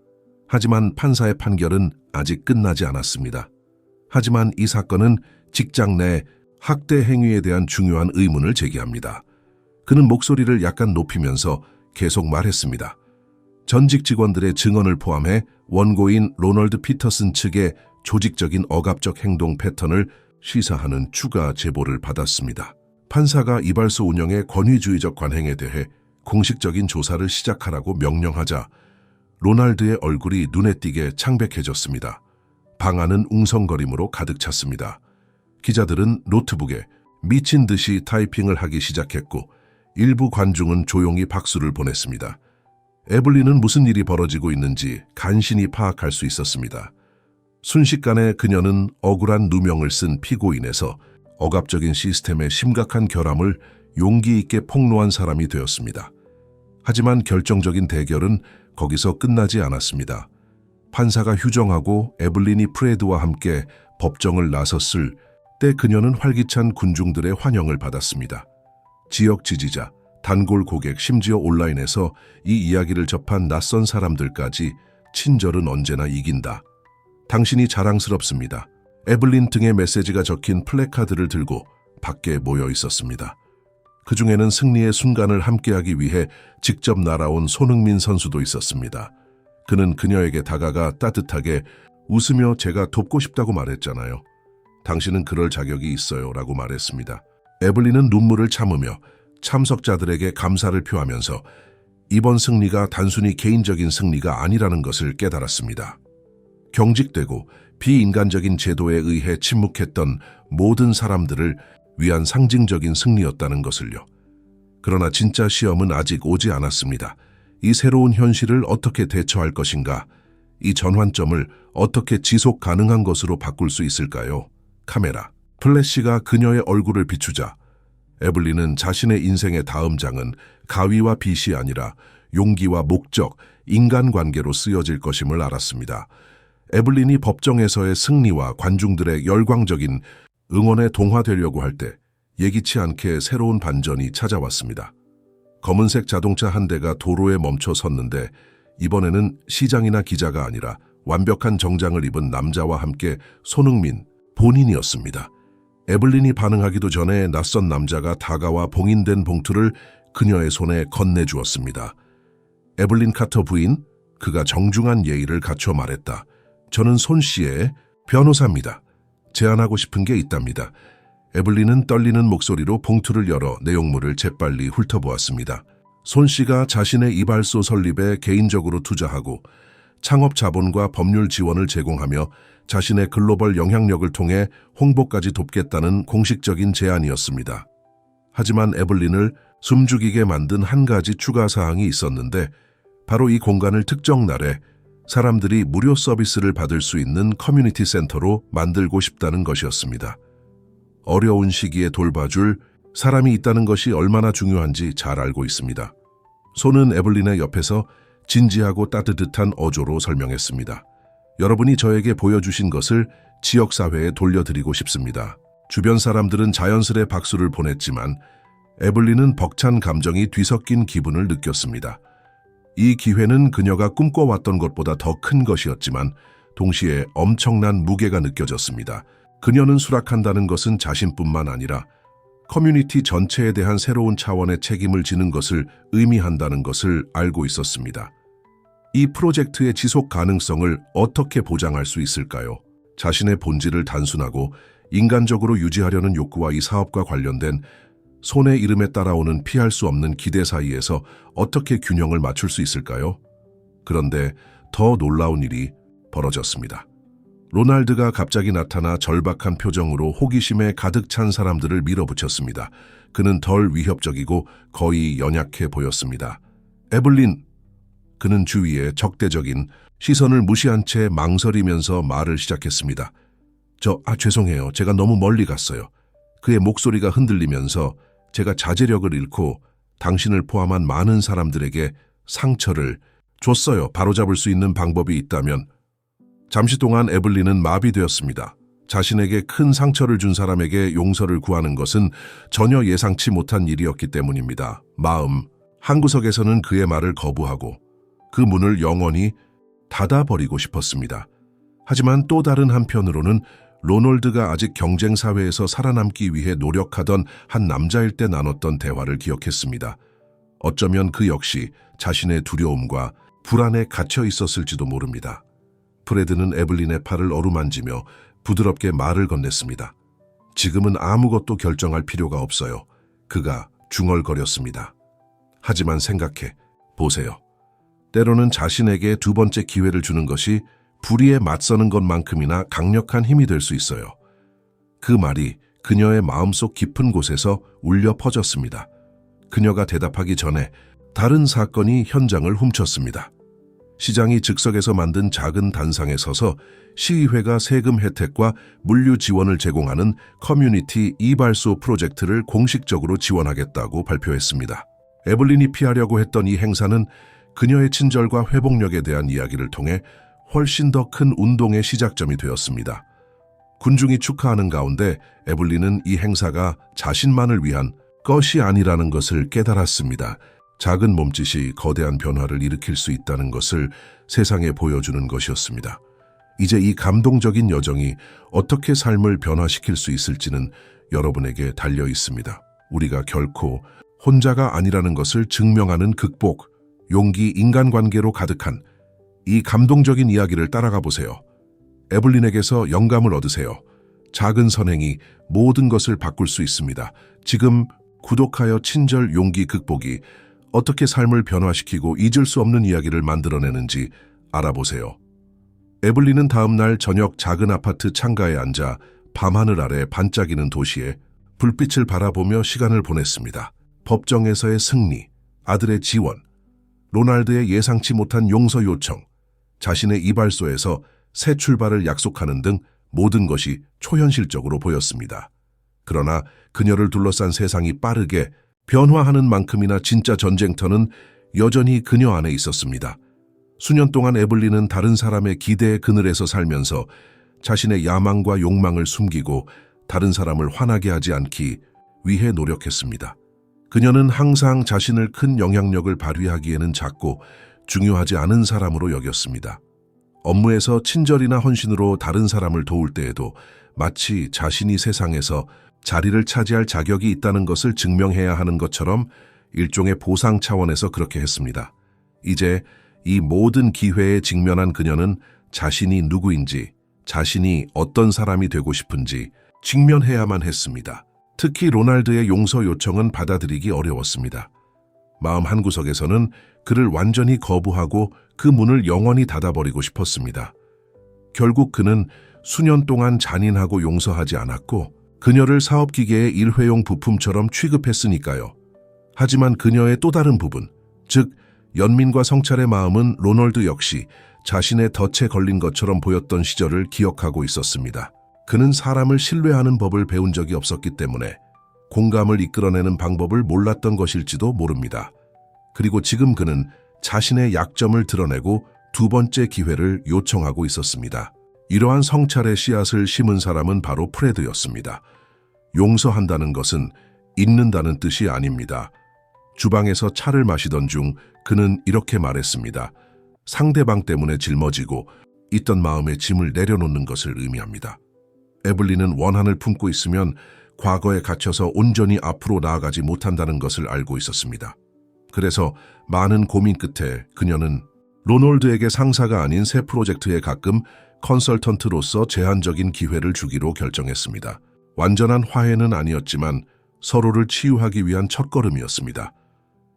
하지만 판사의 판결은 아직 끝나지 않았습니다. 하지만 이 사건은 직장 내 학대 행위에 대한 중요한 의문을 제기합니다. 그는 목소리를 약간 높이면서 계속 말했습니다. 전직 직원들의 증언을 포함해 원고인 로널드 피터슨 측의 조직적인 억압적 행동 패턴을 시사하는 추가 제보를 받았습니다. 판사가 이발소 운영의 권위주의적 관행에 대해 공식적인 조사를 시작하라고 명령하자 로날드의 얼굴이 눈에 띄게 창백해졌습니다. 방 안은 웅성거림으로 가득 찼습니다. 기자들은 노트북에 미친 듯이 타이핑을 하기 시작했고 일부 관중은 조용히 박수를 보냈습니다. 에블린은 무슨 일이 벌어지고 있는지 간신히 파악할 수 있었습니다. 순식간에 그녀는 억울한 누명을 쓴 피고인에서 억압적인 시스템의 심각한 결함을 용기 있게 폭로한 사람이 되었습니다. 하지만 결정적인 대결은 거기서 끝나지 않았습니다. 판사가 휴정하고 에블린이 프레드와 함께 법정을 나섰을 때 그녀는 활기찬 군중들의 환영을 받았습니다. 지역 지지자, 단골 고객, 심지어 온라인에서 이 이야기를 접한 낯선 사람들까지 친절은 언제나 이긴다. 당신이 자랑스럽습니다. 에블린 등의 메시지가 적힌 플래카드를 들고 밖에 모여 있었습니다. 그 중에는 승리의 순간을 함께하기 위해 직접 날아온 손흥민 선수도 있었습니다. 그는 그녀에게 다가가 따뜻하게 웃으며 제가 돕고 싶다고 말했잖아요. 당신은 그럴 자격이 있어요 라고 말했습니다. 에블린은 눈물을 참으며 참석자들에게 감사를 표하면서 이번 승리가 단순히 개인적인 승리가 아니라는 것을 깨달았습니다. 경직되고 비인간적인 제도에 의해 침묵했던 모든 사람들을 위한 상징적인 승리였다는 것을요. 그러나 진짜 시험은 아직 오지 않았습니다. 이 새로운 현실을 어떻게 대처할 것인가? 이 전환점을 어떻게 지속 가능한 것으로 바꿀 수 있을까요? 카메라, 플래시가 그녀의 얼굴을 비추자 에블린은 자신의 인생의 다음 장은 가위와 빗이 아니라 용기와 목적, 인간관계로 쓰여질 것임을 알았습니다. 에블린이 법정에서의 승리와 관중들의 열광적인 응원에 동화되려고 할 때 예기치 않게 새로운 반전이 찾아왔습니다. 검은색 자동차 한 대가 도로에 멈춰 섰는데 이번에는 시장이나 기자가 아니라 완벽한 정장을 입은 남자와 함께 손흥민 본인이었습니다. 에블린이 반응하기도 전에 낯선 남자가 다가와 봉인된 봉투를 그녀의 손에 건네주었습니다. 에블린 카터 부인, 그가 정중한 예의를 갖춰 말했다. 저는 손 씨의 변호사입니다. 제안하고 싶은 게 있답니다. 에블린은 떨리는 목소리로 봉투를 열어 내용물을 재빨리 훑어보았습니다. 손 씨가 자신의 이발소 설립에 개인적으로 투자하고 창업 자본과 법률 지원을 제공하며 자신의 글로벌 영향력을 통해 홍보까지 돕겠다는 공식적인 제안이었습니다. 하지만 에블린을 숨죽이게 만든 한 가지 추가 사항이 있었는데 바로 이 공간을 특정 날에 사람들이 무료 서비스를 받을 수 있는 커뮤니티 센터로 만들고 싶다는 것이었습니다. 어려운 시기에 돌봐줄 사람이 있다는 것이 얼마나 중요한지 잘 알고 있습니다. 손은 에블린의 옆에서 진지하고 따뜻한 어조로 설명했습니다. 여러분이 저에게 보여주신 것을 지역사회에 돌려드리고 싶습니다. 주변 사람들은 자연스레 박수를 보냈지만 에블린은 벅찬 감정이 뒤섞인 기분을 느꼈습니다. 이 기회는 그녀가 꿈꿔왔던 것보다 더 큰 것이었지만 동시에 엄청난 무게가 느껴졌습니다. 그녀는 수락한다는 것은 자신뿐만 아니라 커뮤니티 전체에 대한 새로운 차원의 책임을 지는 것을 의미한다는 것을 알고 있었습니다. 이 프로젝트의 지속 가능성을 어떻게 보장할 수 있을까요? 자신의 본질을 단순하고 인간적으로 유지하려는 욕구와 이 사업과 관련된 손의 이름에 따라오는 피할 수 없는 기대 사이에서 어떻게 균형을 맞출 수 있을까요? 그런데 더 놀라운 일이 벌어졌습니다. 로날드가 갑자기 나타나 절박한 표정으로 호기심에 가득 찬 사람들을 밀어붙였습니다. 그는 덜 위협적이고 거의 연약해 보였습니다. 에블린! 그는 주위에 적대적인 시선을 무시한 채 망설이면서 말을 시작했습니다. 죄송해요. 제가 너무 멀리 갔어요. 그의 목소리가 흔들리면서 제가 자제력을 잃고 당신을 포함한 많은 사람들에게 상처를 줬어요. 바로잡을 수 있는 방법이 있다면. 잠시 동안 에블린은 마비되었습니다. 자신에게 큰 상처를 준 사람에게 용서를 구하는 것은 전혀 예상치 못한 일이었기 때문입니다. 마음 한구석에서는 그의 말을 거부하고 그 문을 영원히 닫아버리고 싶었습니다. 하지만 또 다른 한편으로는 로널드가 아직 경쟁 사회에서 살아남기 위해 노력하던 한 남자일 때 나눴던 대화를 기억했습니다. 어쩌면 그 역시 자신의 두려움과 불안에 갇혀 있었을지도 모릅니다. 프레드는 에블린의 팔을 어루만지며 부드럽게 말을 건넸습니다. 지금은 아무것도 결정할 필요가 없어요. 그가 중얼거렸습니다. 하지만 생각해 보세요. 때로는 자신에게 두 번째 기회를 주는 것이 불의에 맞서는 것만큼이나 강력한 힘이 될 수 있어요. 그 말이 그녀의 마음속 깊은 곳에서 울려 퍼졌습니다. 그녀가 대답하기 전에 다른 사건이 현장을 훔쳤습니다. 시장이 즉석에서 만든 작은 단상에 서서 시의회가 세금 혜택과 물류 지원을 제공하는 커뮤니티 이발소 프로젝트를 공식적으로 지원하겠다고 발표했습니다. 에블린이 피하려고 했던 이 행사는 그녀의 친절과 회복력에 대한 이야기를 통해 훨씬 더 큰 운동의 시작점이 되었습니다. 군중이 축하하는 가운데 에블린은 이 행사가 자신만을 위한 것이 아니라는 것을 깨달았습니다. 작은 몸짓이 거대한 변화를 일으킬 수 있다는 것을 세상에 보여주는 것이었습니다. 이제 이 감동적인 여정이 어떻게 삶을 변화시킬 수 있을지는 여러분에게 달려 있습니다. 우리가 결코 혼자가 아니라는 것을 증명하는 극복, 용기, 인간관계로 가득한 이 감동적인 이야기를 따라가 보세요. 에블린에게서 영감을 얻으세요. 작은 선행이 모든 것을 바꿀 수 있습니다. 지금 구독하여 친절, 용기, 극복이 어떻게 삶을 변화시키고 잊을 수 없는 이야기를 만들어내는지 알아보세요. 에블린은 다음 날 저녁 작은 아파트 창가에 앉아 밤하늘 아래 반짝이는 도시에 불빛을 바라보며 시간을 보냈습니다. 법정에서의 승리, 아들의 지원, 로날드의 예상치 못한 용서 요청, 자신의 이발소에서 새 출발을 약속하는 등 모든 것이 초현실적으로 보였습니다. 그러나 그녀를 둘러싼 세상이 빠르게 변화하는 만큼이나 진짜 전쟁터는 여전히 그녀 안에 있었습니다. 수년 동안 에블린은 다른 사람의 기대의 그늘에서 살면서 자신의 야망과 욕망을 숨기고 다른 사람을 화나게 하지 않기 위해 노력했습니다. 그녀는 항상 자신을 큰 영향력을 발휘하기에는 작고 중요하지 않은 사람으로 여겼습니다. 업무에서 친절이나 헌신으로 다른 사람을 도울 때에도 마치 자신이 세상에서 자리를 차지할 자격이 있다는 것을 증명해야 하는 것처럼 일종의 보상 차원에서 그렇게 했습니다. 이제 이 모든 기회에 직면한 그녀는 자신이 누구인지, 자신이 어떤 사람이 되고 싶은지 직면해야만 했습니다. 특히 로날드의 용서 요청은 받아들이기 어려웠습니다. 마음 한구석에서는 그를 완전히 거부하고 그 문을 영원히 닫아버리고 싶었습니다. 결국 그는 수년 동안 잔인하고 용서하지 않았고 그녀를 사업기계의 일회용 부품처럼 취급했으니까요. 하지만 그녀의 또 다른 부분, 즉 연민과 성찰의 마음은 로널드 역시 자신의 덫에 걸린 것처럼 보였던 시절을 기억하고 있었습니다. 그는 사람을 신뢰하는 법을 배운 적이 없었기 때문에 공감을 이끌어내는 방법을 몰랐던 것일지도 모릅니다. 그리고 지금 그는 자신의 약점을 드러내고 두 번째 기회를 요청하고 있었습니다. 이러한 성찰의 씨앗을 심은 사람은 바로 프레드였습니다. 용서한다는 것은 잊는다는 뜻이 아닙니다. 주방에서 차를 마시던 중 그는 이렇게 말했습니다. 상대방 때문에 짊어지고 있던 마음의 짐을 내려놓는 것을 의미합니다. 에블린은 원한을 품고 있으면 과거에 갇혀서 온전히 앞으로 나아가지 못한다는 것을 알고 있었습니다. 그래서 많은 고민 끝에 그녀는 로널드에게 상사가 아닌 새 프로젝트에 가끔 컨설턴트로서 제한적인 기회를 주기로 결정했습니다. 완전한 화해는 아니었지만 서로를 치유하기 위한 첫걸음이었습니다.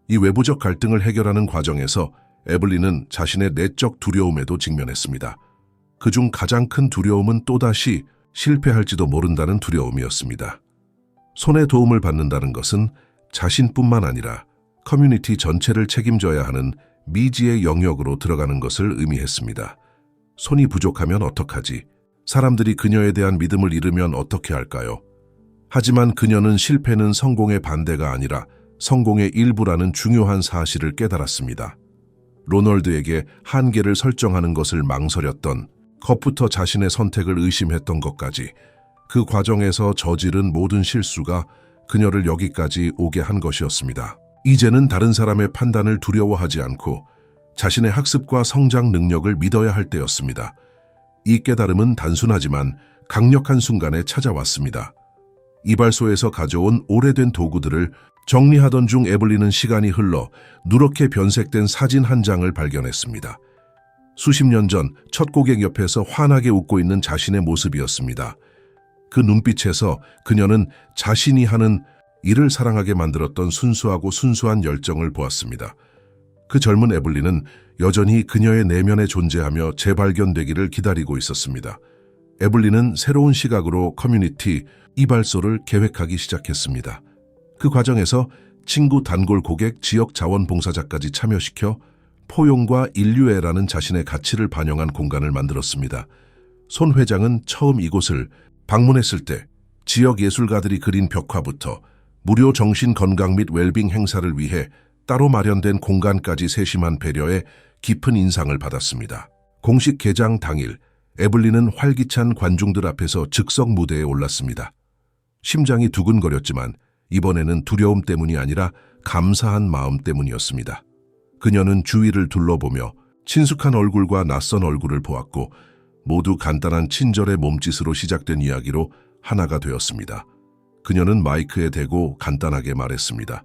이 외부적 갈등을 해결하는 과정에서 에블린은 자신의 내적 두려움에도 직면했습니다. 그중 가장 큰 두려움은 또다시 실패할지도 모른다는 두려움이었습니다. 손의 도움을 받는다는 것은 자신뿐만 아니라 커뮤니티 전체를 책임져야 하는 미지의 영역으로 들어가는 것을 의미했습니다. 손이 부족하면 어떡하지? 사람들이 그녀에 대한 믿음을 잃으면 어떻게 할까요? 하지만 그녀는 실패는 성공의 반대가 아니라 성공의 일부라는 중요한 사실을 깨달았습니다. 로널드에게 한계를 설정하는 것을 망설였던 것부터 자신의 선택을 의심했던 것까지 그 과정에서 저지른 모든 실수가 그녀를 여기까지 오게 한 것이었습니다. 이제는 다른 사람의 판단을 두려워하지 않고 자신의 학습과 성장 능력을 믿어야 할 때였습니다. 이 깨달음은 단순하지만 강력한 순간에 찾아왔습니다. 이발소에서 가져온 오래된 도구들을 정리하던 중 에블린은 시간이 흘러 누렇게 변색된 사진 한 장을 발견했습니다. 수십 년 전 첫 고객 옆에서 환하게 웃고 있는 자신의 모습이었습니다. 그 눈빛에서 그녀는 자신이 하는 일을 사랑하게 만들었던 순수하고 순수한 열정을 보았습니다. 그 젊은 에블린은 여전히 그녀의 내면에 존재하며 재발견되기를 기다리고 있었습니다. 에블린은 새로운 시각으로 커뮤니티 이발소를 계획하기 시작했습니다. 그 과정에서 친구, 단골 고객, 지역 자원봉사자까지 참여시켜 포용과 인류애라는 자신의 가치를 반영한 공간을 만들었습니다. 손 회장은 처음 이곳을 방문했을 때 지역 예술가들이 그린 벽화부터 무료 정신건강 및 웰빙 행사를 위해 따로 마련된 공간까지 세심한 배려에 깊은 인상을 받았습니다. 공식 개장 당일, 에블린은 활기찬 관중들 앞에서 즉석 무대에 올랐습니다. 심장이 두근거렸지만 이번에는 두려움 때문이 아니라 감사한 마음 때문이었습니다. 그녀는 주위를 둘러보며 친숙한 얼굴과 낯선 얼굴을 보았고 모두 간단한 친절의 몸짓으로 시작된 이야기로 하나가 되었습니다. 그녀는 마이크에 대고 간단하게 말했습니다.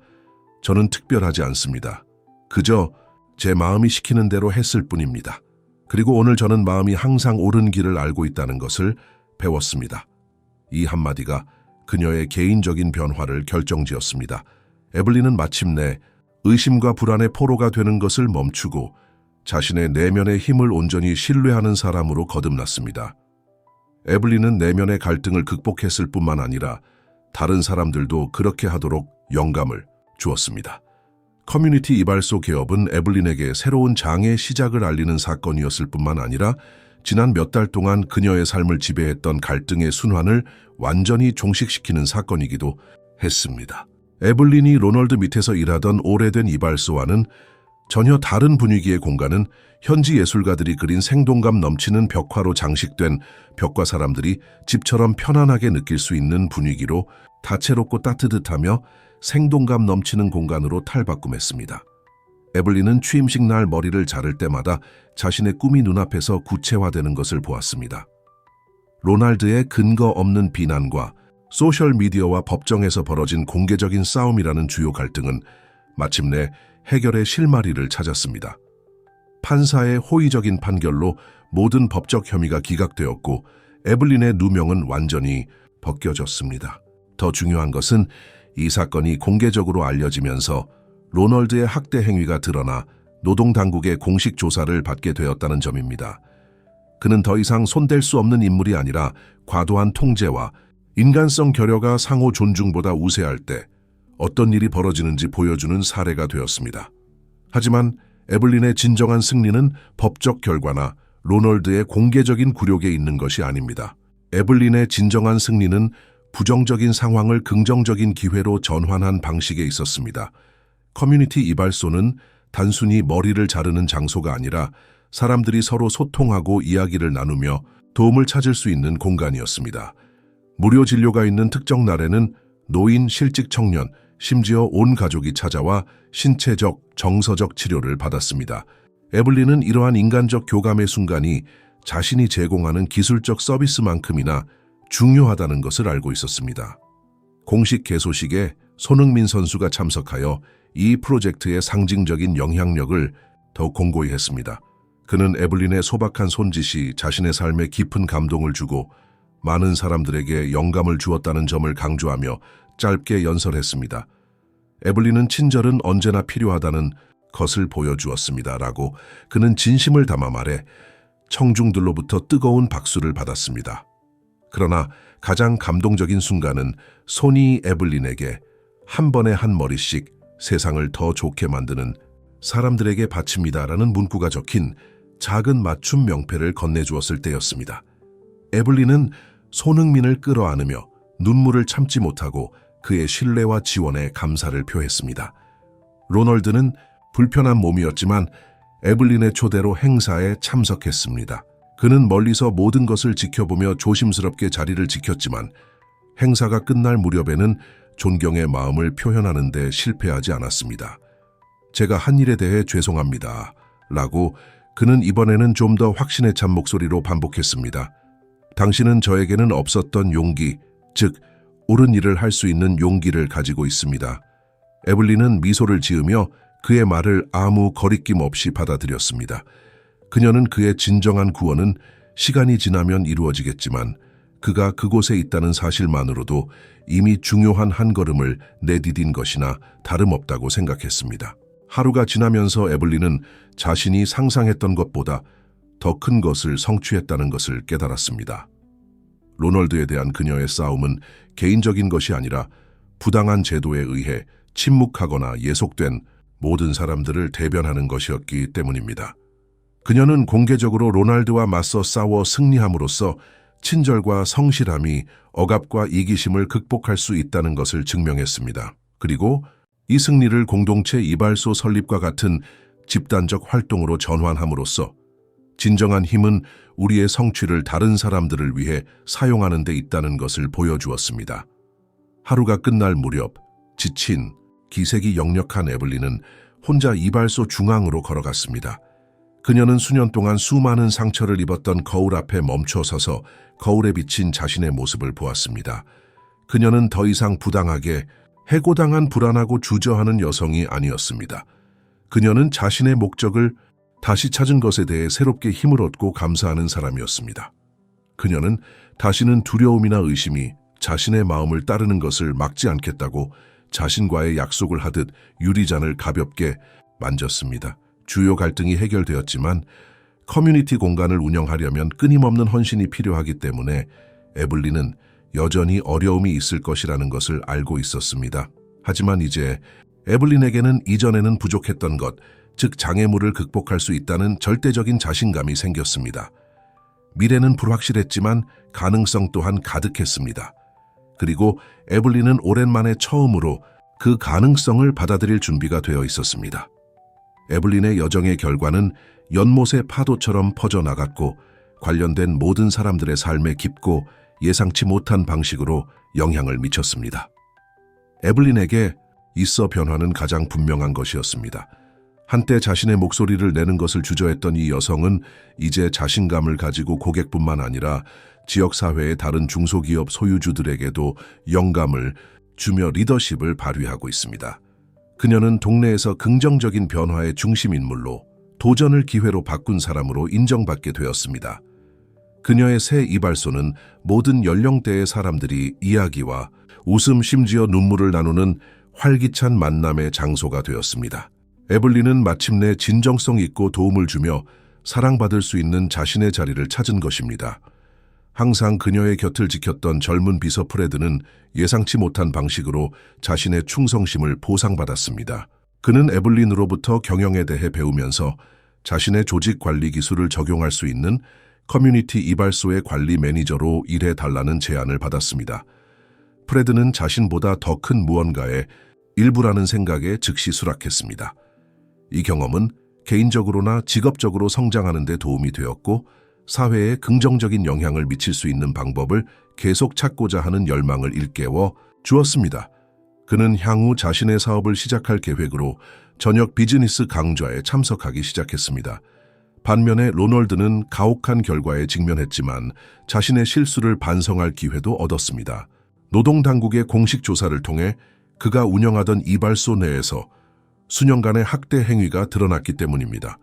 저는 특별하지 않습니다. 그저 제 마음이 시키는 대로 했을 뿐입니다. 그리고 오늘 저는 마음이 항상 옳은 길을 알고 있다는 것을 배웠습니다. 이 한마디가 그녀의 개인적인 변화를 결정지었습니다. 에블린은 마침내 의심과 불안의 포로가 되는 것을 멈추고 자신의 내면의 힘을 온전히 신뢰하는 사람으로 거듭났습니다. 에블린은 내면의 갈등을 극복했을 뿐만 아니라 다른 사람들도 그렇게 하도록 영감을 주었습니다. 커뮤니티 이발소 개업은 에블린에게 새로운 장의 시작을 알리는 사건이었을 뿐만 아니라 지난 몇 달 동안 그녀의 삶을 지배했던 갈등의 순환을 완전히 종식시키는 사건이기도 했습니다. 에블린이 로널드 밑에서 일하던 오래된 이발소와는 전혀 다른 분위기의 공간은 현지 예술가들이 그린 생동감 넘치는 벽화로 장식된 벽과 사람들이 집처럼 편안하게 느낄 수 있는 분위기로 다채롭고 따뜻하며 생동감 넘치는 공간으로 탈바꿈했습니다. 에블린은 취임식 날 머리를 자를 때마다 자신의 꿈이 눈앞에서 구체화되는 것을 보았습니다. 로날드의 근거 없는 비난과 소셜미디어와 법정에서 벌어진 공개적인 싸움이라는 주요 갈등은 마침내 해결의 실마리를 찾았습니다. 판사의 호의적인 판결로 모든 법적 혐의가 기각되었고 에블린의 누명은 완전히 벗겨졌습니다. 더 중요한 것은 이 사건이 공개적으로 알려지면서 로널드의 학대 행위가 드러나 노동당국의 공식 조사를 받게 되었다는 점입니다. 그는 더 이상 손댈 수 없는 인물이 아니라 과도한 통제와 인간성 결여가 상호 존중보다 우세할 때 어떤 일이 벌어지는지 보여주는 사례가 되었습니다. 하지만 에블린의 진정한 승리는 법적 결과나 로널드의 공개적인 굴욕에 있는 것이 아닙니다. 에블린의 진정한 승리는 부정적인 상황을 긍정적인 기회로 전환한 방식에 있었습니다. 커뮤니티 이발소는 단순히 머리를 자르는 장소가 아니라 사람들이 서로 소통하고 이야기를 나누며 도움을 찾을 수 있는 공간이었습니다. 무료 진료가 있는 특정 날에는 노인, 실직 청년, 심지어 온 가족이 찾아와 신체적, 정서적 치료를 받았습니다. 에블린은 이러한 인간적 교감의 순간이 자신이 제공하는 기술적 서비스만큼이나 중요하다는 것을 알고 있었습니다. 공식 개소식에 손흥민 선수가 참석하여 이 프로젝트의 상징적인 영향력을 더욱 공고히 했습니다. 그는 에블린의 소박한 손짓이 자신의 삶에 깊은 감동을 주고 많은 사람들에게 영감을 주었다는 점을 강조하며 짧게 연설했습니다. 에블린은 친절은 언제나 필요하다는 것을 보여주었습니다. 라고 그는 진심을 담아 말해 청중들로부터 뜨거운 박수를 받았습니다. 그러나 가장 감동적인 순간은 손이 에블린에게 한 번에 한 머리씩 세상을 더 좋게 만드는 사람들에게 바칩니다라는 문구가 적힌 작은 맞춤 명패를 건네주었을 때였습니다. 에블린은 손흥민을 끌어안으며 눈물을 참지 못하고 그의 신뢰와 지원에 감사를 표했습니다. 로널드는 불편한 몸이었지만 에블린의 초대로 행사에 참석했습니다. 그는 멀리서 모든 것을 지켜보며 조심스럽게 자리를 지켰지만 행사가 끝날 무렵에는 존경의 마음을 표현하는 데 실패하지 않았습니다. 제가 한 일에 대해 죄송합니다. 라고 그는 이번에는 좀 더 확신에 찬 목소리로 반복했습니다. 당신은 저에게는 없었던 용기, 즉 옳은 일을 할 수 있는 용기를 가지고 있습니다. 에블린은 미소를 지으며 그의 말을 아무 거리낌 없이 받아들였습니다. 그녀는 그의 진정한 구원은 시간이 지나면 이루어지겠지만 그가 그곳에 있다는 사실만으로도 이미 중요한 한 걸음을 내디딘 것이나 다름없다고 생각했습니다. 하루가 지나면서 에블린은 자신이 상상했던 것보다 더 큰 것을 성취했다는 것을 깨달았습니다. 로널드에 대한 그녀의 싸움은 개인적인 것이 아니라 부당한 제도에 의해 침묵하거나 예속된 모든 사람들을 대변하는 것이었기 때문입니다. 그녀는 공개적으로 로날드와 맞서 싸워 승리함으로써 친절과 성실함이 억압과 이기심을 극복할 수 있다는 것을 증명했습니다. 그리고 이 승리를 공동체 이발소 설립과 같은 집단적 활동으로 전환함으로써 진정한 힘은 우리의 성취를 다른 사람들을 위해 사용하는 데 있다는 것을 보여주었습니다. 하루가 끝날 무렵 지친 기색이 역력한 에블린은 혼자 이발소 중앙으로 걸어갔습니다. 그녀는 수년 동안 수많은 상처를 입었던 거울 앞에 멈춰 서서 거울에 비친 자신의 모습을 보았습니다. 그녀는 더 이상 부당하게 해고당한 불안하고 주저하는 여성이 아니었습니다. 그녀는 자신의 목적을 다시 찾은 것에 대해 새롭게 힘을 얻고 감사하는 사람이었습니다. 그녀는 다시는 두려움이나 의심이 자신의 마음을 따르는 것을 막지 않겠다고 자신과의 약속을 하듯 유리잔을 가볍게 만졌습니다. 주요 갈등이 해결되었지만 커뮤니티 공간을 운영하려면 끊임없는 헌신이 필요하기 때문에 에블린은 여전히 어려움이 있을 것이라는 것을 알고 있었습니다. 하지만 이제 에블린에게는 이전에는 부족했던 것, 즉 장애물을 극복할 수 있다는 절대적인 자신감이 생겼습니다. 미래는 불확실했지만 가능성 또한 가득했습니다. 그리고 에블린은 오랜만에 처음으로 그 가능성을 받아들일 준비가 되어 있었습니다. 에블린의 여정의 결과는 연못의 파도처럼 퍼져나갔고 관련된 모든 사람들의 삶에 깊고 예상치 못한 방식으로 영향을 미쳤습니다. 에블린에게 있어 변화는 가장 분명한 것이었습니다. 한때 자신의 목소리를 내는 것을 주저했던 이 여성은 이제 자신감을 가지고 고객뿐만 아니라 지역사회의 다른 중소기업 소유주들에게도 영감을 주며 리더십을 발휘하고 있습니다. 그녀는 동네에서 긍정적인 변화의 중심 인물로 도전을 기회로 바꾼 사람으로 인정받게 되었습니다. 그녀의 새 이발소는 모든 연령대의 사람들이 이야기와 웃음 심지어 눈물을 나누는 활기찬 만남의 장소가 되었습니다. 에블린은 마침내 진정성 있고 도움을 주며 사랑받을 수 있는 자신의 자리를 찾은 것입니다. 항상 그녀의 곁을 지켰던 젊은 비서 프레드는 예상치 못한 방식으로 자신의 충성심을 보상받았습니다. 그는 에블린으로부터 경영에 대해 배우면서 자신의 조직 관리 기술을 적용할 수 있는 커뮤니티 이발소의 관리 매니저로 일해달라는 제안을 받았습니다. 프레드는 자신보다 더 큰 무언가의 일부라는 생각에 즉시 수락했습니다. 이 경험은 개인적으로나 직업적으로 성장하는 데 도움이 되었고 사회에 긍정적인 영향을 미칠 수 있는 방법을 계속 찾고자 하는 열망을 일깨워 주었습니다. 그는 향후 자신의 사업을 시작할 계획으로 저녁 비즈니스 강좌에 참석하기 시작했습니다. 반면에 로널드는 가혹한 결과에 직면했지만 자신의 실수를 반성할 기회도 얻었습니다. 노동당국의 공식 조사를 통해 그가 운영하던 이발소 내에서 수년간의 학대 행위가 드러났기 때문입니다.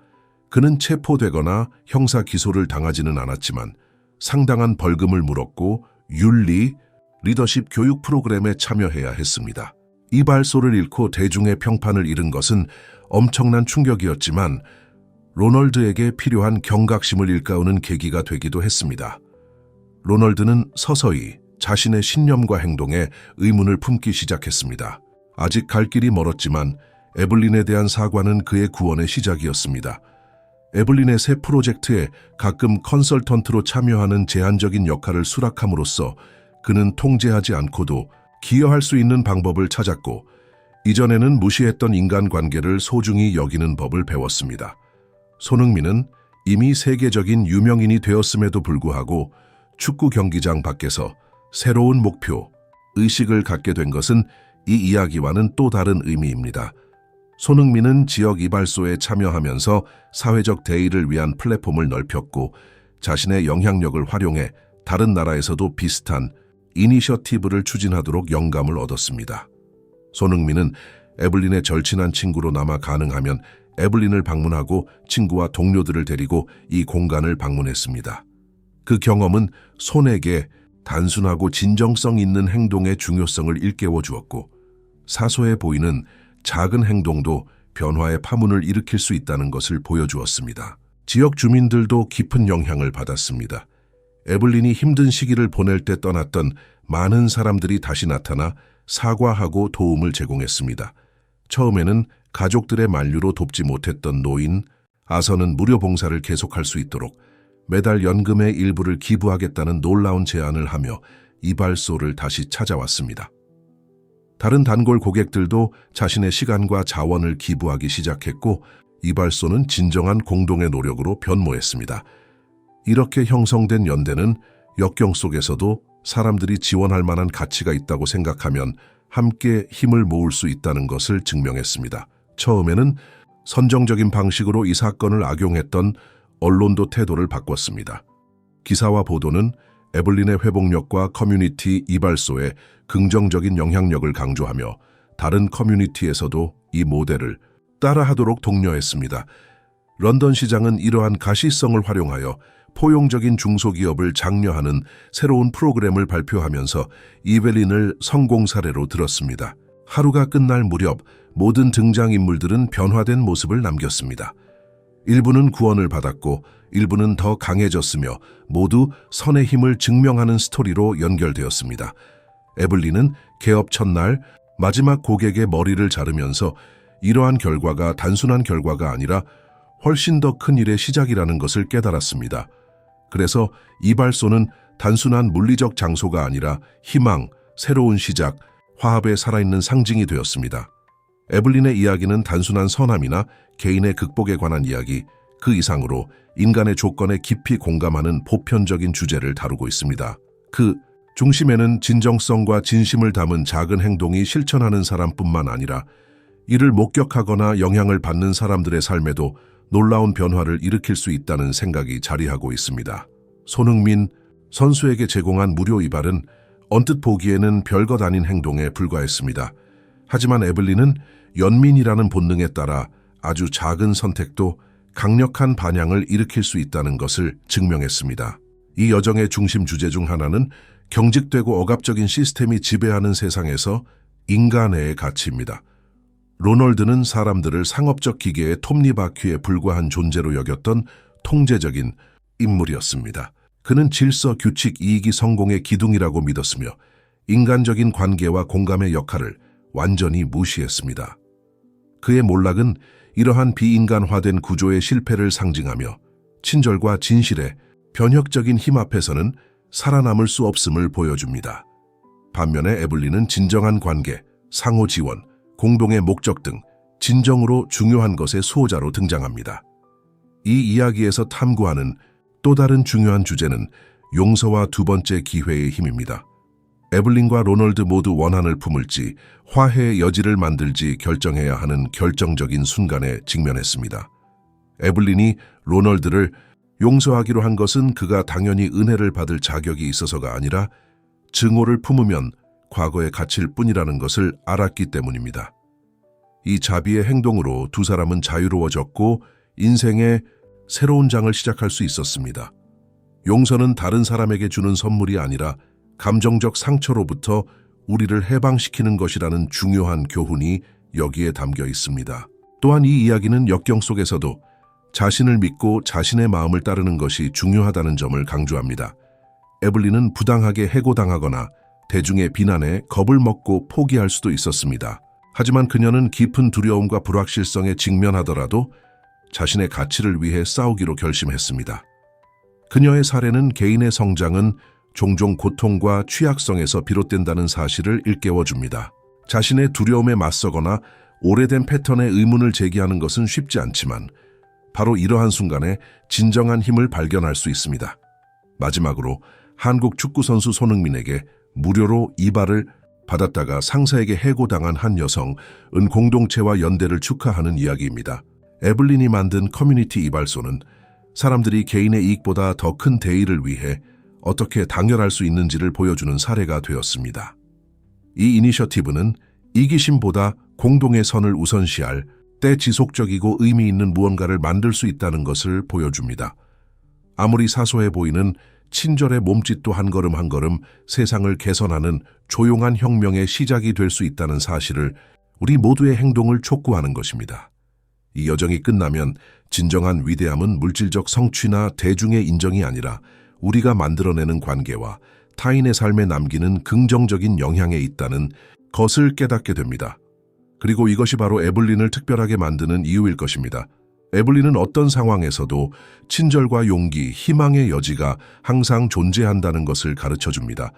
그는 체포되거나 형사 기소를 당하지는 않았지만 상당한 벌금을 물었고 윤리, 리더십 교육 프로그램에 참여해야 했습니다. 이발소를 잃고 대중의 평판을 잃은 것은 엄청난 충격이었지만 로널드에게 필요한 경각심을 일깨우는 계기가 되기도 했습니다. 로널드는 서서히 자신의 신념과 행동에 의문을 품기 시작했습니다. 아직 갈 길이 멀었지만 에블린에 대한 사과는 그의 구원의 시작이었습니다. 에블린의 새 프로젝트에 가끔 컨설턴트로 참여하는 제한적인 역할을 수락함으로써 그는 통제하지 않고도 기여할 수 있는 방법을 찾았고 이전에는 무시했던 인간관계를 소중히 여기는 법을 배웠습니다. 손흥민은 이미 세계적인 유명인이 되었음에도 불구하고 축구 경기장 밖에서 새로운 목표, 의식을 갖게 된 것은 이 이야기와는 또 다른 의미입니다. 손흥민은 지역 이발소에 참여하면서 사회적 대의를 위한 플랫폼을 넓혔고 자신의 영향력을 활용해 다른 나라에서도 비슷한 이니셔티브를 추진하도록 영감을 얻었습니다. 손흥민은 에블린의 절친한 친구로 남아 가능하면 에블린을 방문하고 친구와 동료들을 데리고 이 공간을 방문했습니다. 그 경험은 손에게 단순하고 진정성 있는 행동의 중요성을 일깨워 주었고 사소해 보이는 작은 행동도 변화의 파문을 일으킬 수 있다는 것을 보여주었습니다. 지역 주민들도 깊은 영향을 받았습니다. 에블린이 힘든 시기를 보낼 때 떠났던 많은 사람들이 다시 나타나 사과하고 도움을 제공했습니다. 처음에는 가족들의 만류로 돕지 못했던 노인, 아서는 무료 봉사를 계속할 수 있도록 매달 연금의 일부를 기부하겠다는 놀라운 제안을 하며 이발소를 다시 찾아왔습니다. 다른 단골 고객들도 자신의 시간과 자원을 기부하기 시작했고 이발소는 진정한 공동의 노력으로 변모했습니다. 이렇게 형성된 연대는 역경 속에서도 사람들이 지원할 만한 가치가 있다고 생각하면 함께 힘을 모을 수 있다는 것을 증명했습니다. 처음에는 선정적인 방식으로 이 사건을 악용했던 언론도 태도를 바꿨습니다. 기사와 보도는 에블린의 회복력과 커뮤니티 이발소의 긍정적인 영향력을 강조하며 다른 커뮤니티에서도 이 모델을 따라하도록 독려했습니다. 런던 시장은 이러한 가시성을 활용하여 포용적인 중소기업을 장려하는 새로운 프로그램을 발표하면서 에블린을 성공 사례로 들었습니다. 하루가 끝날 무렵 모든 등장인물들은 변화된 모습을 남겼습니다. 일부는 구원을 받았고 일부는 더 강해졌으며 모두 선의 힘을 증명하는 스토리로 연결되었습니다. 에블린은 개업 첫날 마지막 고객의 머리를 자르면서 이러한 결과가 단순한 결과가 아니라 훨씬 더 큰 일의 시작이라는 것을 깨달았습니다. 그래서 이발소는 단순한 물리적 장소가 아니라 희망, 새로운 시작, 화합의 살아있는 상징이 되었습니다. 에블린의 이야기는 단순한 선함이나 개인의 극복에 관한 이야기, 그 이상으로 인간의 조건에 깊이 공감하는 보편적인 주제를 다루고 있습니다. 그 중심에는 진정성과 진심을 담은 작은 행동이 실천하는 사람뿐만 아니라 이를 목격하거나 영향을 받는 사람들의 삶에도 놀라운 변화를 일으킬 수 있다는 생각이 자리하고 있습니다. 손흥민 선수에게 제공한 무료 이발은 언뜻 보기에는 별것 아닌 행동에 불과했습니다. 하지만 에블린은 연민이라는 본능에 따라 아주 작은 선택도 강력한 반향을 일으킬 수 있다는 것을 증명했습니다. 이 여정의 중심 주제 중 하나는 경직되고 억압적인 시스템이 지배하는 세상에서 인간의 가치입니다. 로널드는 사람들을 상업적 기계의 톱니바퀴에 불과한 존재로 여겼던 통제적인 인물이었습니다. 그는 질서, 규칙, 이익이 성공의 기둥이라고 믿었으며 인간적인 관계와 공감의 역할을 완전히 무시했습니다. 그의 몰락은 이러한 비인간화된 구조의 실패를 상징하며 친절과 진실의 변혁적인 힘 앞에서는 살아남을 수 없음을 보여줍니다. 반면에 에블린은 진정한 관계, 상호 지원, 공동의 목적 등 진정으로 중요한 것의 수호자로 등장합니다. 이 이야기에서 탐구하는 또 다른 중요한 주제는 용서와 두 번째 기회의 힘입니다. 에블린과 로널드 모두 원한을 품을지 화해의 여지를 만들지 결정해야 하는 결정적인 순간에 직면했습니다. 에블린이 로널드를 용서하기로 한 것은 그가 당연히 은혜를 받을 자격이 있어서가 아니라 증오를 품으면 과거에 갇힐 뿐이라는 것을 알았기 때문입니다. 이 자비의 행동으로 두 사람은 자유로워졌고 인생의 새로운 장을 시작할 수 있었습니다. 용서는 다른 사람에게 주는 선물이 아니라 감정적 상처로부터 우리를 해방시키는 것이라는 중요한 교훈이 여기에 담겨 있습니다. 또한 이 이야기는 역경 속에서도 자신을 믿고 자신의 마음을 따르는 것이 중요하다는 점을 강조합니다. 에블린은 부당하게 해고당하거나 대중의 비난에 겁을 먹고 포기할 수도 있었습니다. 하지만 그녀는 깊은 두려움과 불확실성에 직면하더라도 자신의 가치를 위해 싸우기로 결심했습니다. 그녀의 사례는 개인의 성장은 종종 고통과 취약성에서 비롯된다는 사실을 일깨워줍니다. 자신의 두려움에 맞서거나 오래된 패턴에 의문을 제기하는 것은 쉽지 않지만 바로 이러한 순간에 진정한 힘을 발견할 수 있습니다. 마지막으로 한국 축구선수 손흥민에게 무료로 이발을 받았다가 상사에게 해고당한 한 여성은 공동체와 연대를 축하하는 이야기입니다. 에블린이 만든 커뮤니티 이발소는 사람들이 개인의 이익보다 더 큰 대의를 위해 어떻게 당연할 수 있는지를 보여주는 사례가 되었습니다. 이 이니셔티브는 이기심보다 공동의 선을 우선시할 때 지속적이고 의미 있는 무언가를 만들 수 있다는 것을 보여줍니다. 아무리 사소해 보이는 친절의 몸짓도 한 걸음 한 걸음 세상을 개선하는 조용한 혁명의 시작이 될 수 있다는 사실을 우리 모두의 행동을 촉구하는 것입니다. 이 여정이 끝나면 진정한 위대함은 물질적 성취나 대중의 인정이 아니라 우리가 만들어내는 관계와 타인의 삶에 남기는 긍정적인 영향에 있다는 것을 깨닫게 됩니다. 그리고 이것이 바로 에블린을 특별하게 만드는 이유일 것입니다. 에블린은 어떤 상황에서도 친절과 용기, 희망의 여지가 항상 존재한다는 것을 가르쳐줍니다.